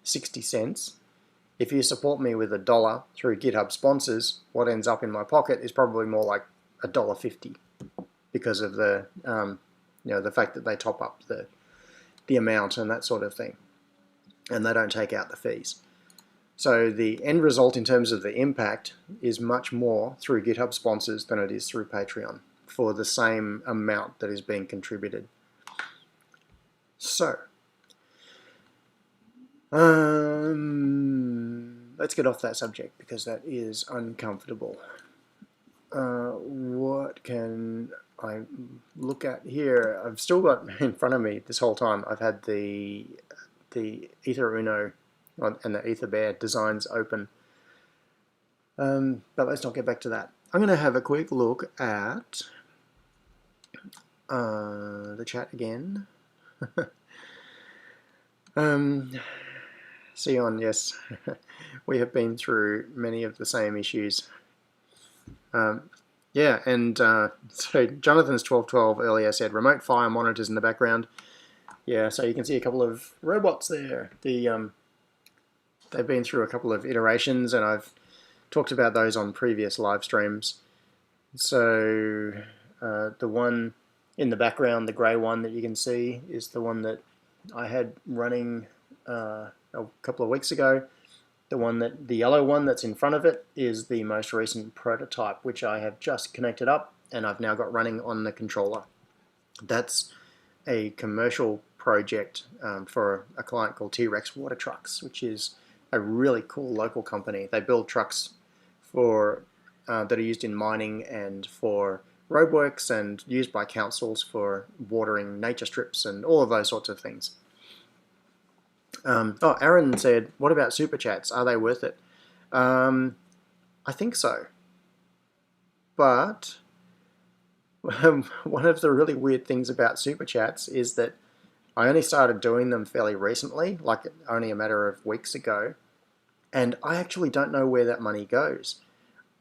60 cents. If you support me with $1 through GitHub sponsors, what ends up in my pocket is probably more like $1.50 because of the the fact that they top up the amount and that sort of thing, and they don't take out the fees. So the end result in terms of the impact is much more through GitHub sponsors than it is through Patreon for the same amount that is being contributed. So let's get off that subject because that is uncomfortable. what can I look at here? I've still got in front of me this whole time. I've had the Ether Uno and the Ether Bear designs open. But let's not get back to that. I'm going to have a quick look at the chat again. Sion, yes, we have been through many of the same issues. Yeah, and so Jonathan's 1212 earlier said remote fire monitors in the background. Yeah, so you can see a couple of robots there. They've been through a couple of iterations, and I've talked about those on previous live streams. So the one in the background, the grey one that you can see, is the one that I had running a couple of weeks ago. The yellow one that's in front of it is the most recent prototype, which I have just connected up and I've now got running on the controller. That's a commercial project for a client called T-Rex Water Trucks, which is a really cool local company. They build trucks for that are used in mining and for roadworks and used by councils for watering nature strips and all of those sorts of things. Aaron said, what about super chats? Are they worth it? I think so. But one of the really weird things about super chats is that I only started doing them fairly recently, like only a matter of weeks ago, and I actually don't know where that money goes.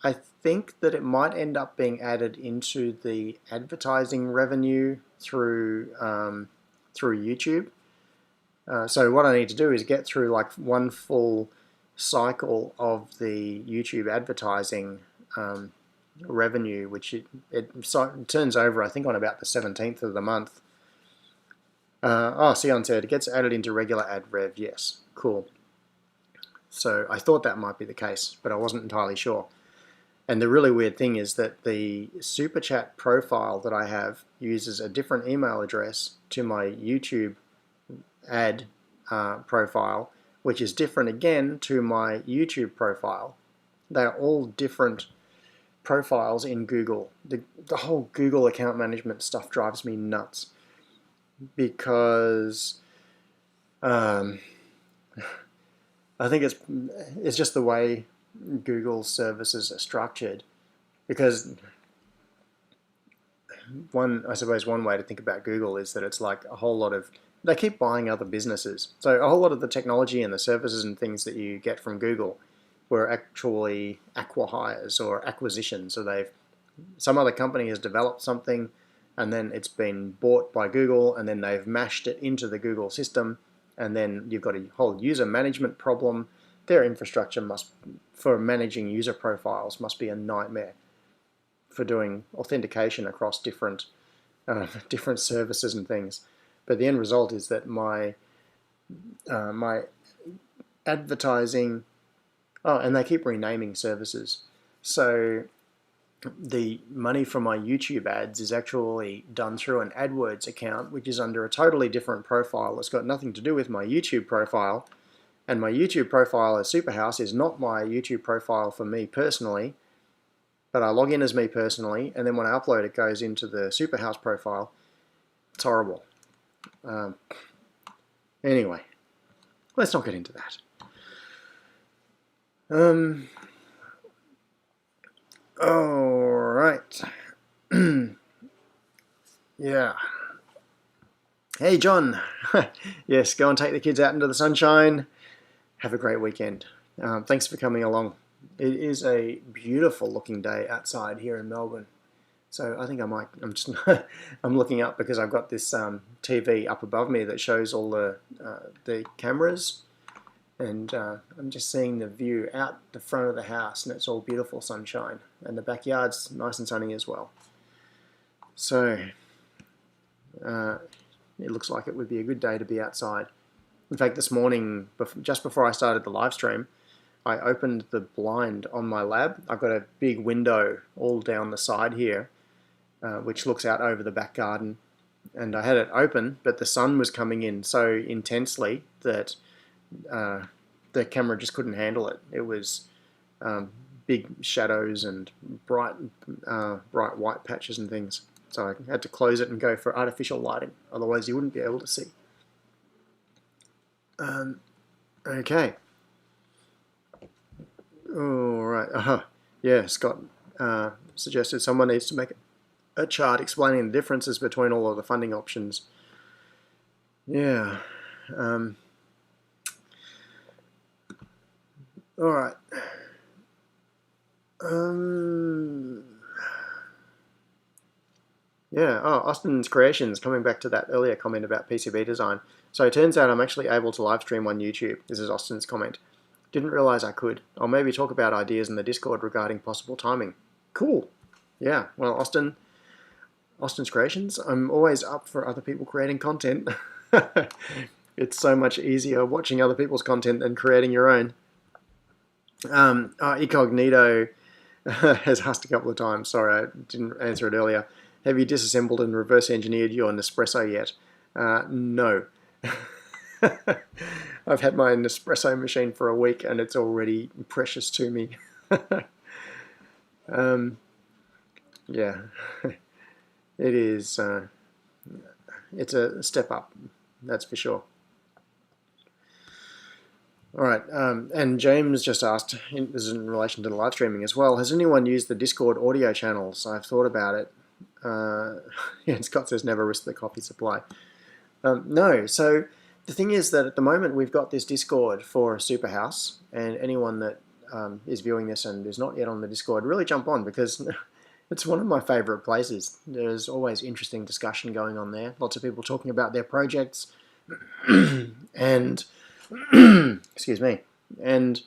I think that it might end up being added into the advertising revenue through YouTube. So what I need to do is get through like one full cycle of the YouTube advertising revenue, which it turns over, I think, on about the 17th of the month. Sion said, it gets added into regular ad rev. Yes, cool. So I thought that might be the case, but I wasn't entirely sure. And the really weird thing is that the Super Chat profile that I have uses a different email address to my YouTube ad profile, which is different again to my YouTube profile. They're all different profiles in Google. The whole Google account management stuff drives me nuts because I think it's just the way Google services are structured. Because I suppose one way to think about Google is that it's like a whole lot of, they keep buying other businesses. So a whole lot of the technology and the services and things that you get from Google were actually acqui-hires or acquisitions. So some other company has developed something and then it's been bought by Google and then they've mashed it into the Google system, and then you've got a whole user management problem. Their infrastructure for managing user profiles must be a nightmare for doing authentication across different services and things. But the end result is that my advertising, and they keep renaming services. So the money from my YouTube ads is actually done through an AdWords account, which is under a totally different profile. It's got nothing to do with my YouTube profile. And my YouTube profile as SuperHouse is not my YouTube profile for me personally, but I log in as me personally, and then when I upload it goes into the SuperHouse profile. It's horrible. Anyway, let's not get into that. All right. Yeah. Hey, John. Yes, go and take the kids out into the sunshine. Have a great weekend. Thanks for coming along. It is a beautiful looking day outside here in Melbourne. So I think I'm looking up because I've got this TV up above me that shows all the cameras, and I'm just seeing the view out the front of the house, and it's all beautiful sunshine, and the backyard's nice and sunny as well. So it looks like it would be a good day to be outside. In fact, this morning, just before I started the live stream, I opened the blind on my lab. I've got a big window all down the side here, which looks out over the back garden. And I had it open, but the sun was coming in so intensely that the camera just couldn't handle it. It was big shadows and bright white patches and things. So I had to close it and go for artificial lighting. Otherwise, you wouldn't be able to see. Okay. All right. Yeah, Scott suggested someone needs to make a chart explaining the differences between all of the funding options. Yeah. All right. Yeah, Austin's Creations, coming back to that earlier comment about PCB design. So it turns out I'm actually able to live stream on YouTube. This is Austin's comment. Didn't realize I could. I'll maybe talk about ideas in the Discord regarding possible timing. Cool. Yeah, well, Austin's Creations, I'm always up for other people creating content. It's so much easier watching other people's content than creating your own. Incognito has asked a couple of times. Sorry, I didn't answer it earlier. Have you disassembled and reverse engineered your Nespresso yet? No. I've had my Nespresso machine for a week and it's already precious to me. Yeah, it is. It's a step up, that's for sure. All right, and James just asked, this is in relation to the live streaming as well, has anyone used the Discord audio channels? I've thought about it. Yeah, Scott says never risk the coffee supply. No, so the thing is that at the moment we've got this Discord for SuperHouse, and anyone that is viewing this and is not yet on the Discord, really jump on, because it's one of my favorite places. There's always interesting discussion going on there. Lots of people talking about their projects, and excuse me, and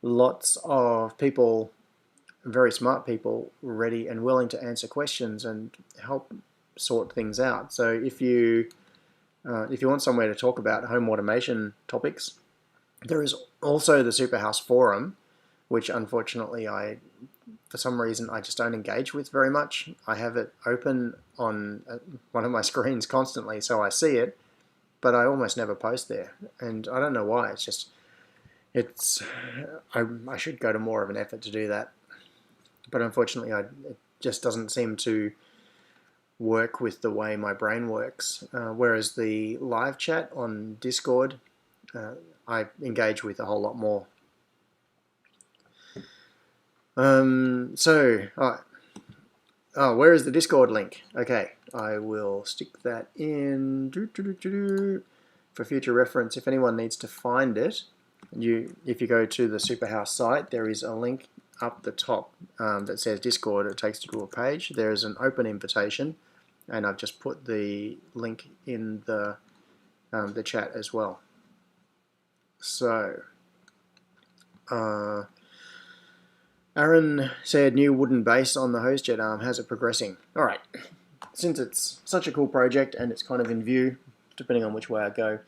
lots of people, very smart people, ready and willing to answer questions and help sort things out. So if you want somewhere to talk about home automation topics, there is also the SuperHouse forum, which unfortunately for some reason I just don't engage with very much. I have it open on one of my screens constantly, so I see it, but I almost never post there, and I don't know why. I should go to more of an effort to do that, but unfortunately it just doesn't seem to work with the way my brain works. Whereas the live chat on Discord, I engage with a whole lot more. Where is the Discord link? Okay, I will stick that in for future reference. If anyone needs to find it, if you go to the SuperHouse site, there is a link up the top that says Discord. It takes you to a page. There is an open invitation, and I've just put the link in the chat as well. So, Aaron said new wooden base on the hostjet arm. How's it progressing? All right. Since it's such a cool project and it's kind of in view, depending on which way I go,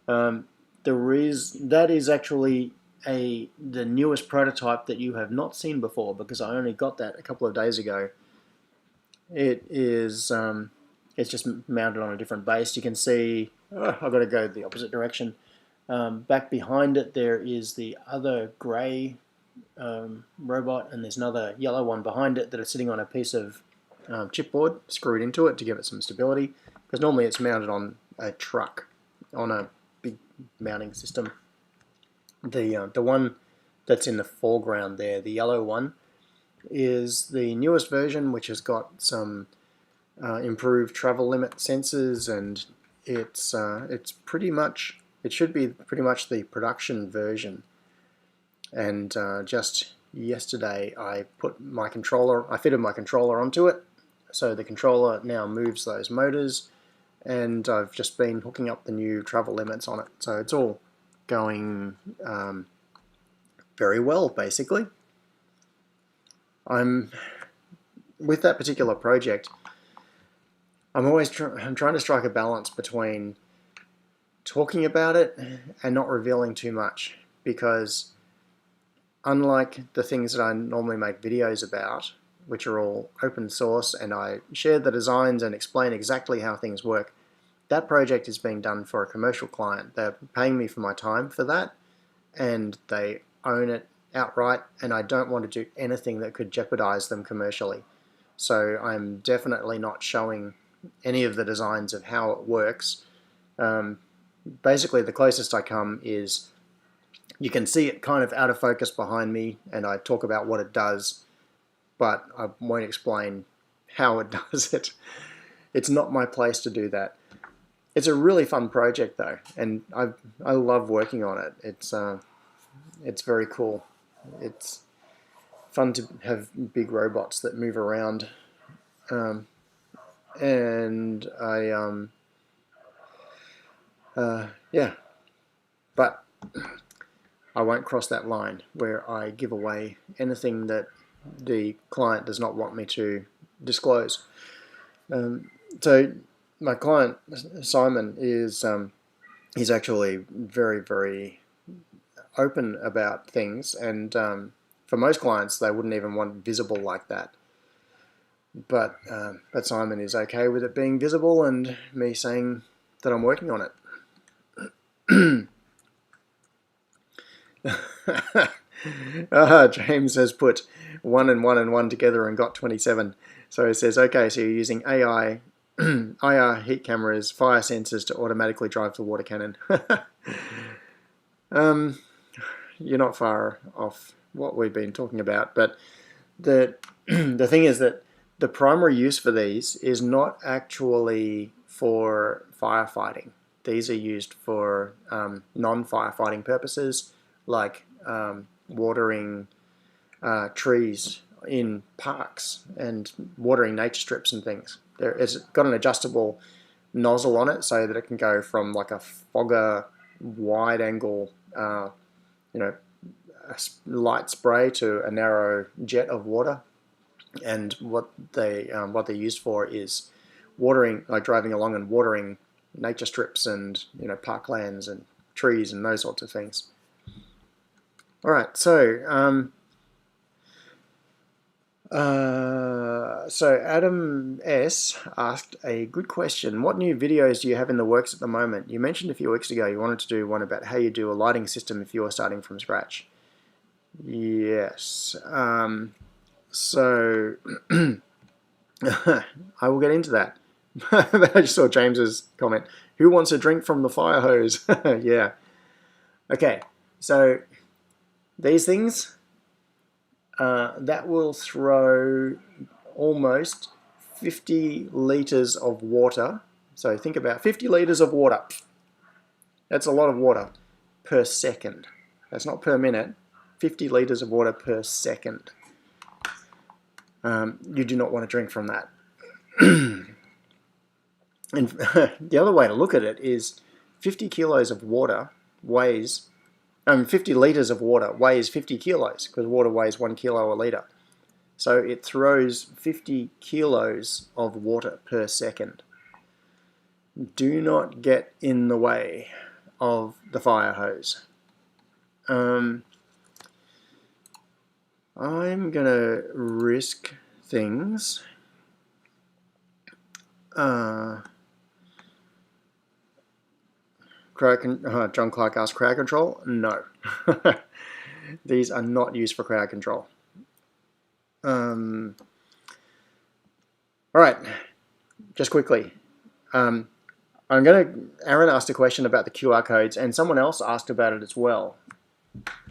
that is actually the newest prototype that you have not seen before, because I only got that a couple of days ago. It is it's just mounted on a different base. You can see I've got to go the opposite direction. Back behind it there is the other grey robot, and there's another yellow one behind it that is sitting on a piece of chipboard screwed into it to give it some stability, because normally it's mounted on a truck on a big mounting system. The one that's in the foreground there, the yellow one, is the newest version, which has got some improved travel limit sensors, and it's pretty much, it should be pretty much the production version. And just yesterday I fitted my controller onto it, so the controller now moves those motors, and I've just been hooking up the new travel limits on it, so it's all going very well, basically. With that particular project, I'm always trying to strike a balance between talking about it and not revealing too much, because unlike the things that I normally make videos about, which are all open source and I share the designs and explain exactly how things work, that project is being done for a commercial client. They're paying me for my time for that, and they own it outright, and I don't want to do anything that could jeopardize them commercially. So I'm definitely not showing any of the designs of how it works. Basically, the closest I come is you can see it kind of out of focus behind me, and I talk about what it does, but I won't explain how it does it. It's not my place to do that. It's a really fun project though, and I love working on it. It's very cool. It's fun to have big robots that move around, and yeah, but I won't cross that line where I give away anything that the client does not want me to disclose. So my client Simon is he's actually very, very open about things, and for most clients they wouldn't even want visible like that. But Simon is okay with it being visible and me saying that I'm working on it. James has put 1 and 1 and 1 together and got 27. So he says, okay, so you're using AI, IR heat cameras, fire sensors to automatically drive the water cannon. You're not far off what we've been talking about, but the thing is that the primary use for these is not actually for firefighting. These are used for non-firefighting purposes, like watering trees in parks and watering nature strips and things. It's got an adjustable nozzle on it so that it can go from like a fogger wide angle light spray to a narrow jet of water. And what they're used for is watering, like driving along and watering nature strips and parklands and trees and those sorts of things. All right, so so Adam S asked a good question. What new videos do you have in the works at the moment? You mentioned a few weeks ago you wanted to do one about how you do a lighting system if you're starting from scratch. Yes. So I will get into that. I just saw James's comment. Who wants a drink from the fire hose? Yeah. Okay. So these things that will throw almost 50 liters of water. So think about 50 liters of water. That's a lot of water per second. That's not per minute. 50 liters of water per second. You do not want to drink from that. And the other way to look at it is 50 kilos of water weighs, 50 liters of water weighs 50 kilos because water weighs 1 kilo a liter. So it throws 50 kilos of water per second. Do not get in the way of the fire hose. I'm gonna risk things. John Clark asked, crowd control? No. These are not used for crowd control. All right, just quickly. Aaron asked a question about the QR codes, and someone else asked about it as well,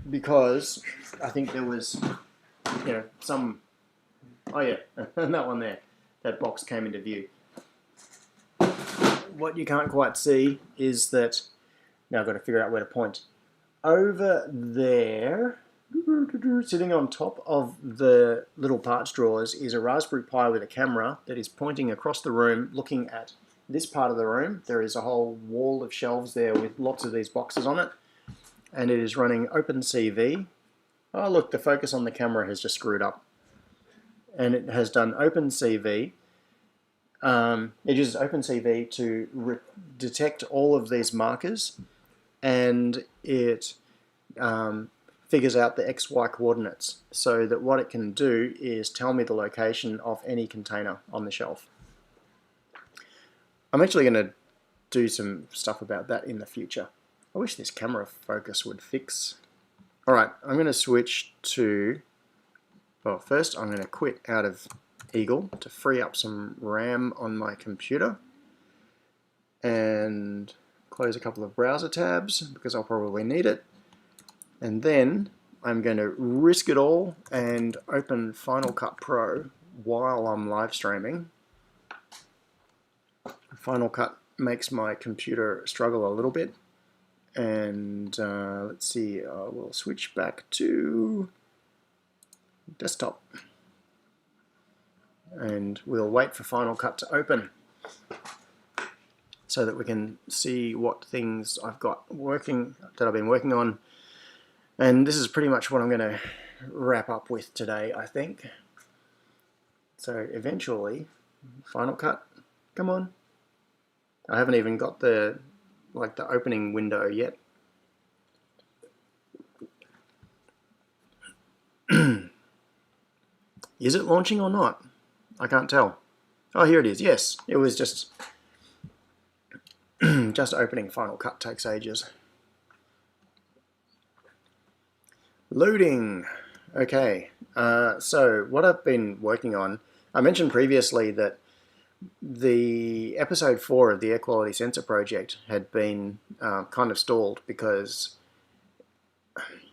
because I think there was, some, oh yeah, that one there, that box came into view. What you can't quite see is that, now I've got to figure out where to point. Over there, sitting on top of the little parts drawers is a Raspberry Pi with a camera that is pointing across the room, looking at this part of the room. There is a whole wall of shelves there with lots of these boxes on it, and it is running OpenCV. Oh look, the focus on the camera has just screwed up, and it has done OpenCV. It uses OpenCV to detect all of these markers, and it figures out the XY coordinates, so that what it can do is tell me the location of any container on the shelf. I'm actually going to do some stuff about that in the future. I wish this camera focus would fix. Alright, I'm going to switch to, well, first I'm going to quit out of Eagle to free up some RAM on my computer and close a couple of browser tabs because I'll probably need it. And then I'm going to risk it all and open Final Cut Pro while I'm live streaming. Final Cut makes my computer struggle a little bit. And let's see, we'll switch back to desktop. And we'll wait for Final Cut to open so that we can see what things I've got working, that I've been working on. And this is pretty much what I'm going to wrap up with today, I think. So eventually, Final Cut, come on. I haven't even got the opening window yet. Is it launching or not? I can't tell. Oh, here it is. Yes, it was just just opening Final Cut takes ages. Loading. Okay, so what I've been working on, I mentioned previously that the episode 4 of the Air Quality Sensor project had been kind of stalled because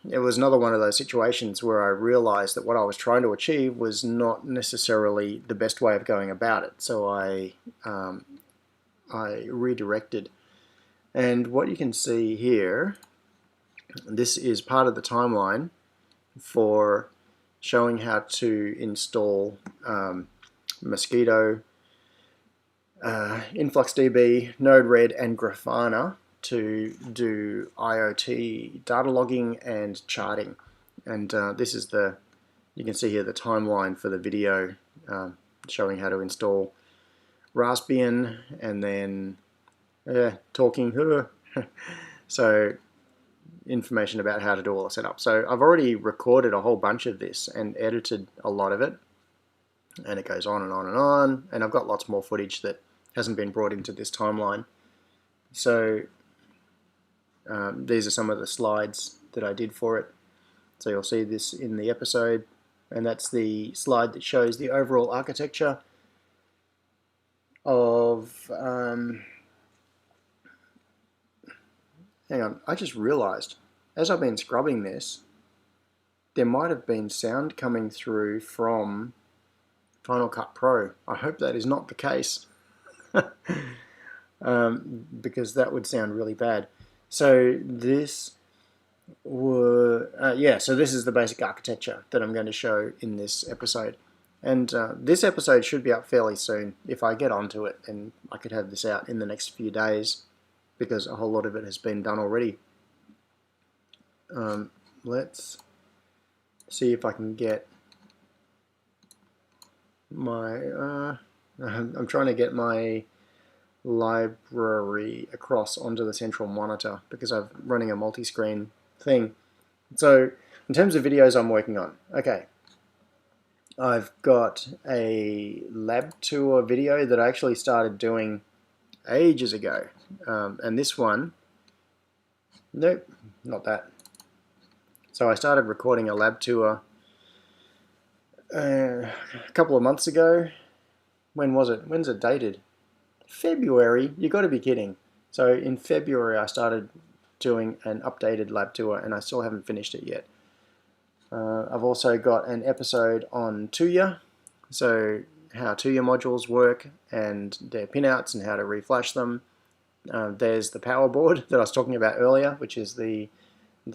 it was another one of those situations where I realized that what I was trying to achieve was not necessarily the best way of going about it. So I redirected. And what you can see here, this is part of the timeline for showing how to install Mosquito, InfluxDB, Node-RED, and Grafana to do IoT data logging and charting. And this is you can see here the timeline for the video showing how to install Raspbian and then talking. So information about how to do all the setup. So I've already recorded a whole bunch of this and edited a lot of it. And it goes on and on and on. And I've got lots more footage that hasn't been brought into this timeline. So these are some of the slides that I did for it. So you'll see this in the episode, and that's the slide that shows the overall architecture of hang on, I just realized as I've been scrubbing this, there might have been sound coming through from Final Cut Pro. I hope that is not the case because that would sound really bad. So this so this is the basic architecture that I'm going to show in this episode. And this episode should be up fairly soon. If I get onto it, and I could have this out in the next few days because a whole lot of it has been done already. Let's see if I can get my I'm trying to get my library across onto the central monitor because I'm running a multi-screen thing. So in terms of videos I'm working on, okay, I've got a lab tour video that I actually started doing ages ago, and this one, nope, not that. So I started recording a lab tour a couple of months ago. When was it? When's it dated? February? You got to be kidding. So in February I started doing an updated lab tour and I still haven't finished it yet. I've also got an episode on Tuya, so how Tuya modules work and their pinouts and how to reflash them. There's the power board that I was talking about earlier, which is the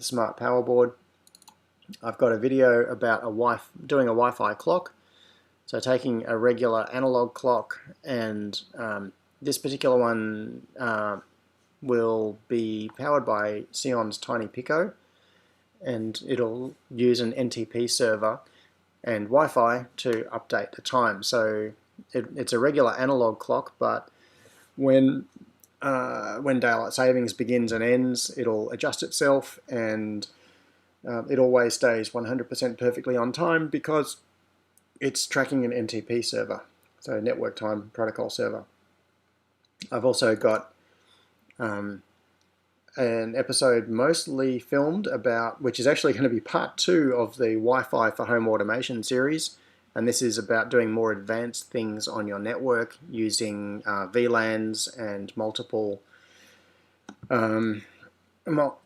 smart power board. I've got a video about doing a Wi-Fi clock. So taking a regular analog clock, and this particular one will be powered by Xeon's Tiny Pico, and it'll use an NTP server and Wi-Fi to update the time. So it's a regular analog clock, but when daylight savings begins and ends, it'll adjust itself, and it always stays 100% perfectly on time because it's tracking an NTP server, so Network Time Protocol server. I've also got an episode mostly filmed about, which is actually going to be part 2 of the Wi-Fi for Home Automation series. And this is about doing more advanced things on your network using VLANs and multiple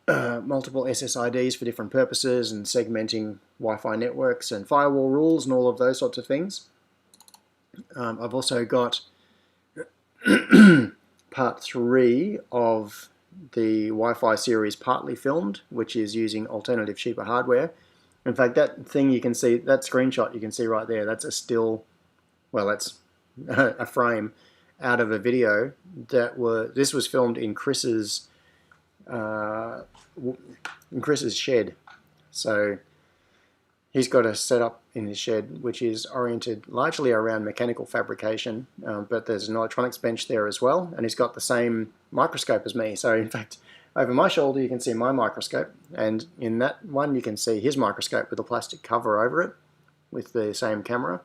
SSIDs for different purposes, and segmenting Wi-Fi networks and firewall rules and all of those sorts of things. I've also got part 3 of the Wi-Fi series partly filmed, which is using alternative cheaper hardware. In fact, that thing you can see, that screenshot you can see right there, that's a still, well, that's a frame out of a video this was filmed in Chris's shed. So he's got a setup in his shed which is oriented largely around mechanical fabrication, but there's an electronics bench there as well, and he's got the same microscope as me. So in fact, over my shoulder you can see my microscope, and in that one you can see his microscope with a plastic cover over it with the same camera.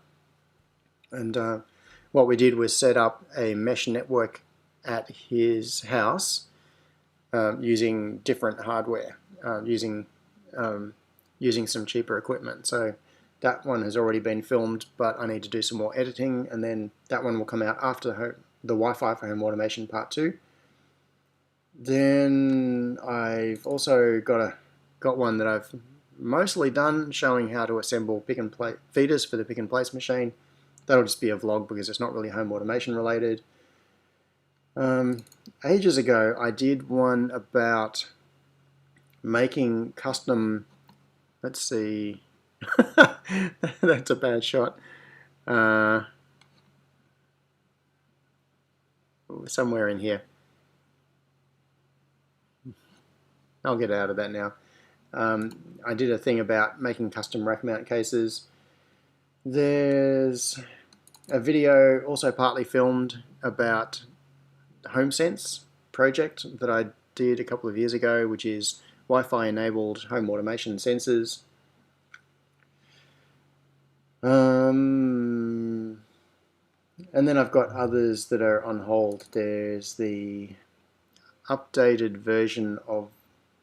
And what we did was set up a mesh network at his house using different hardware, using some cheaper equipment. So that one has already been filmed, but I need to do some more editing, and then that one will come out after the Wi-Fi for Home Automation Part 2. Then I've also got one that I've mostly done showing how to assemble pick and place feeders for the pick and place machine. That'll just be a vlog because it's not really home automation related. Ages ago I did one about making custom, let's see, that's a bad shot. Somewhere in here. I'll get out of that now. I did a thing about making custom rack mount cases. There's a video also partly filmed about the HomeSense project that I did a couple of years ago, which is Wi-Fi enabled home automation sensors. And then I've got others that are on hold. There's the updated version of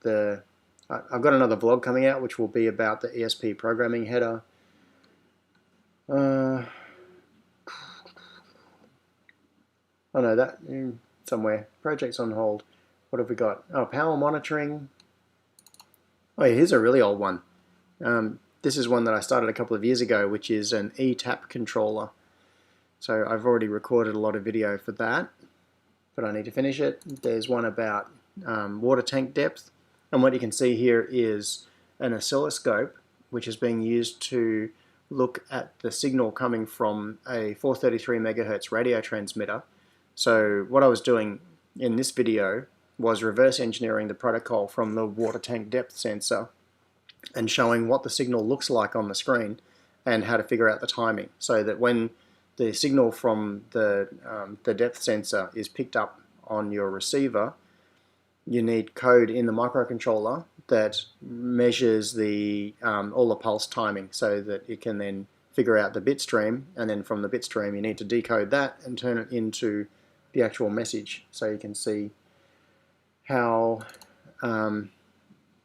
I've got another vlog coming out which will be about the ESP programming header. Oh no, that somewhere. Project's on hold. What have we got? Oh, power monitoring. Oh, yeah, here's a really old one. This is one that I started a couple of years ago, which is an E-tap controller. So I've already recorded a lot of video for that, but I need to finish it. There's one about water tank depth. And what you can see here is an oscilloscope which is being used to look at the signal coming from a 433 megahertz radio transmitter. So what I was doing in this video was reverse engineering the protocol from the water tank depth sensor and showing what the signal looks like on the screen and how to figure out the timing, so that when the signal from the depth sensor is picked up on your receiver, you need code in the microcontroller that measures the all the pulse timing, so that it can then figure out the bit stream, and then from the bit stream you need to decode that and turn it into the actual message, so you can see how oh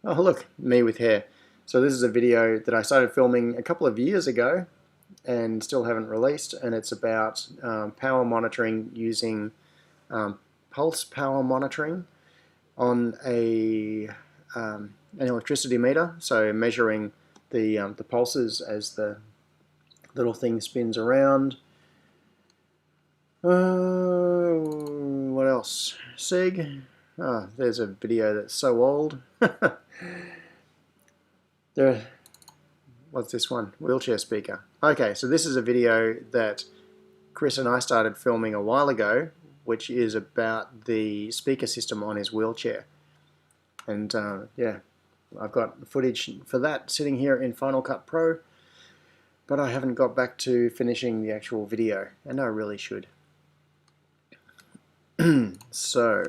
look, me with hair. So this is a video that I started filming a couple of years ago and still haven't released, and it's about power monitoring using pulse power monitoring on an electricity meter, so measuring the pulses as the little thing spins around. What else? SIG. Oh, there's a video that's so old. What's this one? Wheelchair speaker. Okay, so this is a video that Chris and I started filming a while ago, which is about the speaker system on his wheelchair. And yeah, I've got footage for that sitting here in Final Cut Pro, but I haven't got back to finishing the actual video, and I really should. So,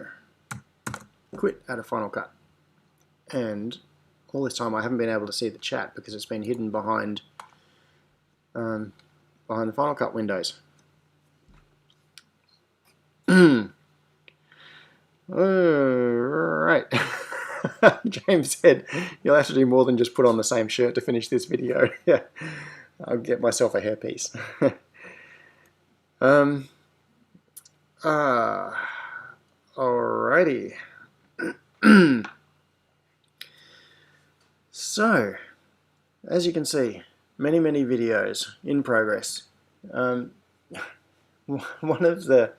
quit out of Final Cut. And all this time I haven't been able to see the chat because it's been hidden behind the Final Cut windows. Alright. James said, you'll have to do more than just put on the same shirt to finish this video. Yeah, I'll get myself a hairpiece. Alrighty. So, as you can see, many videos in progress. One of the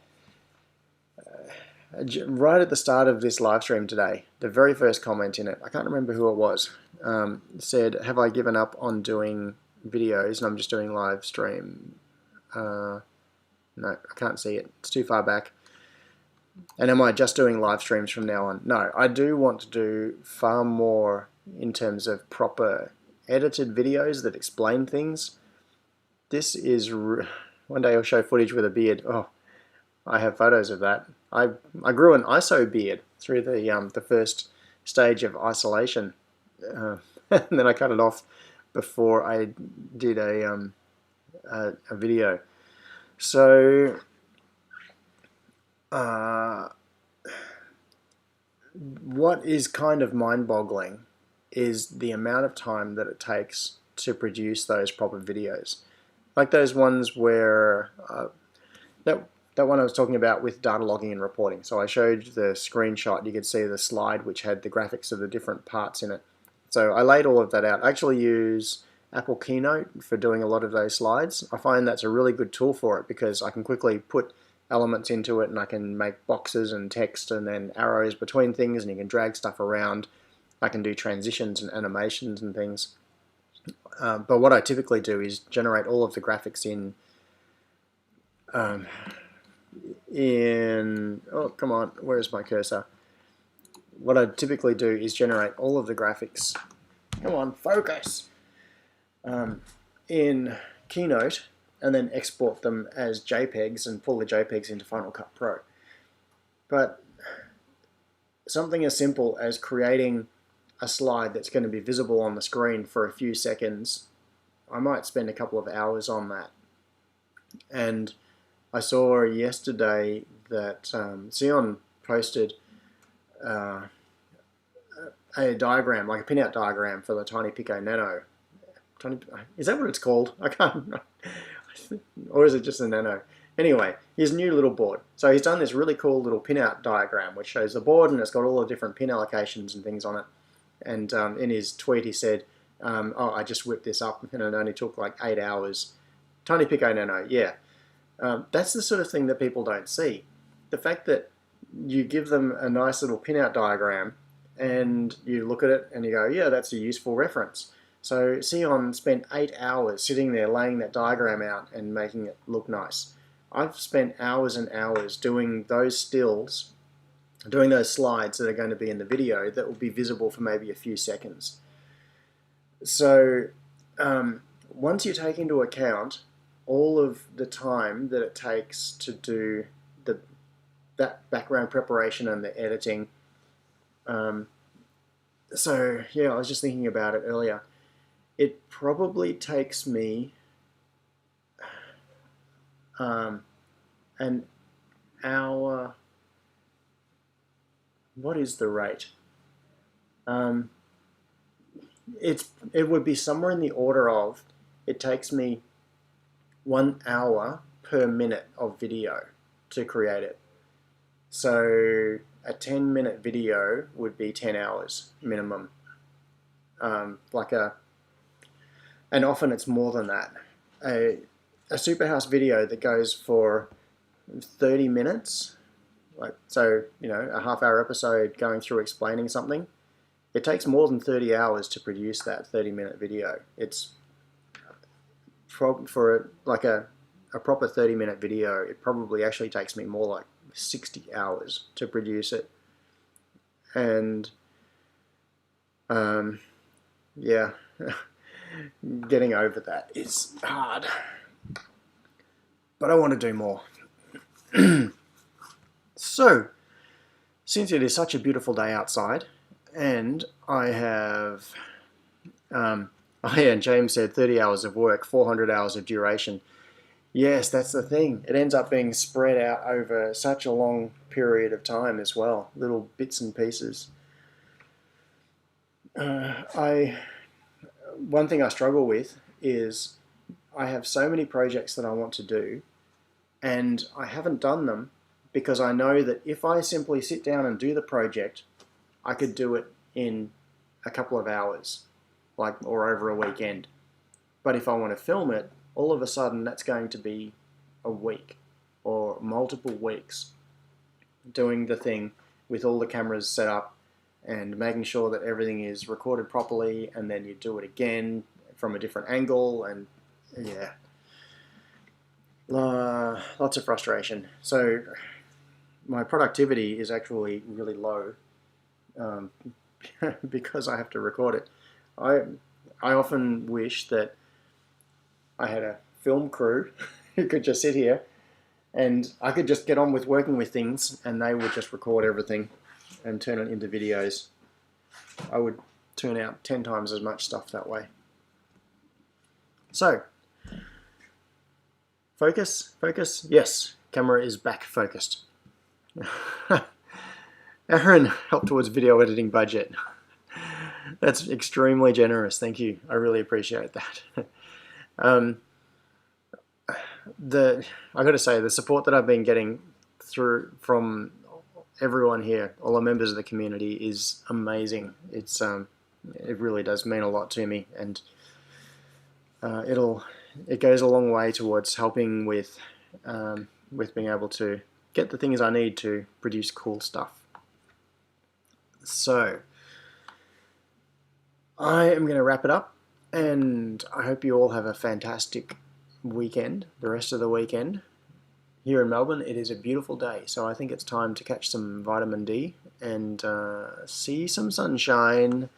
right at the start of this live stream today, the very first comment in it, I can't remember who it was, said, have I given up on doing videos and I'm just doing live stream? No, I can't see it. It's too far back. And am I just doing live streams from now on? No, I do want to do far more in terms of proper edited videos that explain things. This is... One day I'll show footage with a beard. Oh, I have photos of that. I grew an ISO beard through the first stage of isolation, and then I cut it off before I did a video. So what is kind of mind-boggling is the amount of time that it takes to produce those proper videos, like those ones where that one I was talking about with data logging and reporting. So I showed the screenshot. You could see the slide which had the graphics of the different parts in it. So I laid all of that out. I actually use Apple Keynote for doing a lot of those slides. I find that's a really good tool for it because I can quickly put elements into it and I can make boxes and text and then arrows between things, and you can drag stuff around. I can do transitions and animations and things. But what I typically do is generate all of the graphics in oh, come on, where's my cursor? What I typically do is generate all of the graphics, come on, focus, in Keynote, and then export them as JPEGs and pull the JPEGs into Final Cut Pro. But something as simple as creating a slide that's going to be visible on the screen for a few seconds, I might spend a couple of hours on that. And I saw yesterday that Sion posted a diagram, like a pinout diagram for the Tiny Pico Nano. Is that what it's called? I can't. Or is it just a Nano? Anyway, his new little board. So he's done this really cool little pinout diagram which shows the board and it's got all the different pin allocations and things on it. And in his tweet he said, oh, I just whipped this up and it only took like 8 hours. Tiny Pico Nano, yeah. That's the sort of thing that people don't see. The fact that you give them a nice little pinout diagram and you look at it and you go, yeah, that's a useful reference. So Sion spent 8 hours sitting there laying that diagram out and making it look nice. I've spent hours and hours doing those stills, doing those slides that are going to be in the video that will be visible for maybe a few seconds. So once you take into account all of the time that it takes to do that background preparation and the editing. So yeah, I was just thinking about it earlier. It probably takes me an hour. What is the rate? It would be somewhere in the order of, it takes me 1 hour per minute of video to create it. So a 10-minute video would be 10 hours minimum. And often it's more than that. A SuperHouse video that goes for 30 minutes, so a half-hour episode going through explaining something, it takes more than 30 hours to produce that 30-minute video. It's for a proper 30-minute video, it probably actually takes me more like 60 hours to produce it. And yeah, getting over that is hard. But I want to do more. So, since it is such a beautiful day outside, and I have, oh yeah, James said 30 hours of work, 400 hours of duration. Yes, that's the thing. It ends up being spread out over such a long period of time as well, little bits and pieces. One thing I struggle with is I have so many projects that I want to do, and I haven't done them because I know that if I simply sit down and do the project, I could do it in a couple of hours, or over a weekend. But if I want to film it, all of a sudden that's going to be a week or multiple weeks doing the thing with all the cameras set up and making sure that everything is recorded properly, and then you do it again from a different angle, and yeah, lots of frustration. So my productivity is actually really low um, because I have to record it. I often wish that I had a film crew who could just sit here and I could just get on with working with things, and they would just record everything and turn it into videos. I would turn out 10 times as much stuff that way. So, focus. Yes, camera is back focused. Aaron helped towards video editing budget. That's extremely generous. Thank you. I really appreciate that. I got to say, the support that I've been getting from everyone here, all the members of the community, is amazing. It really does mean a lot to me, and it goes a long way towards helping with being able to get the things I need to produce cool stuff. So I am going to wrap it up, and I hope you all have a fantastic weekend, the rest of the weekend. Here in Melbourne, it is a beautiful day, so I think it's time to catch some vitamin D and see some sunshine.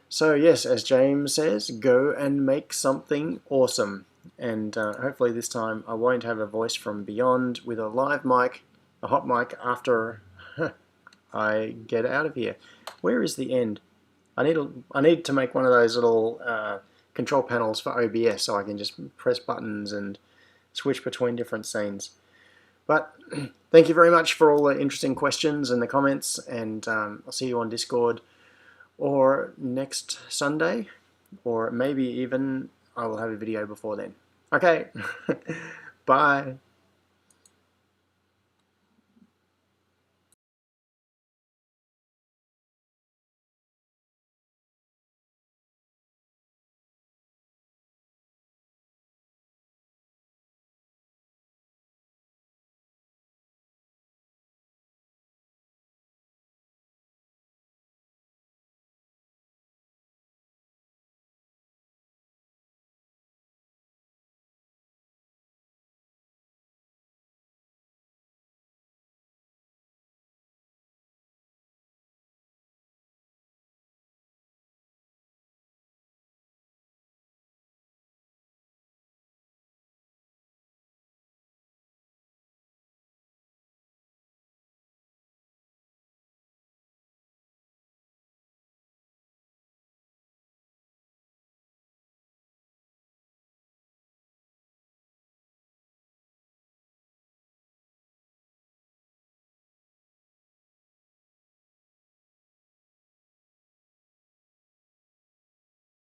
So yes, as James says, go and make something awesome. And hopefully this time I won't have a voice from beyond with a live mic, a hot mic, after I get out of here. Where is the end? I need to make one of those little control panels for OBS so I can just press buttons and switch between different scenes. But thank you very much for all the interesting questions and the comments, and I'll see you on Discord or next Sunday, or maybe even I will have a video before then. Okay, bye.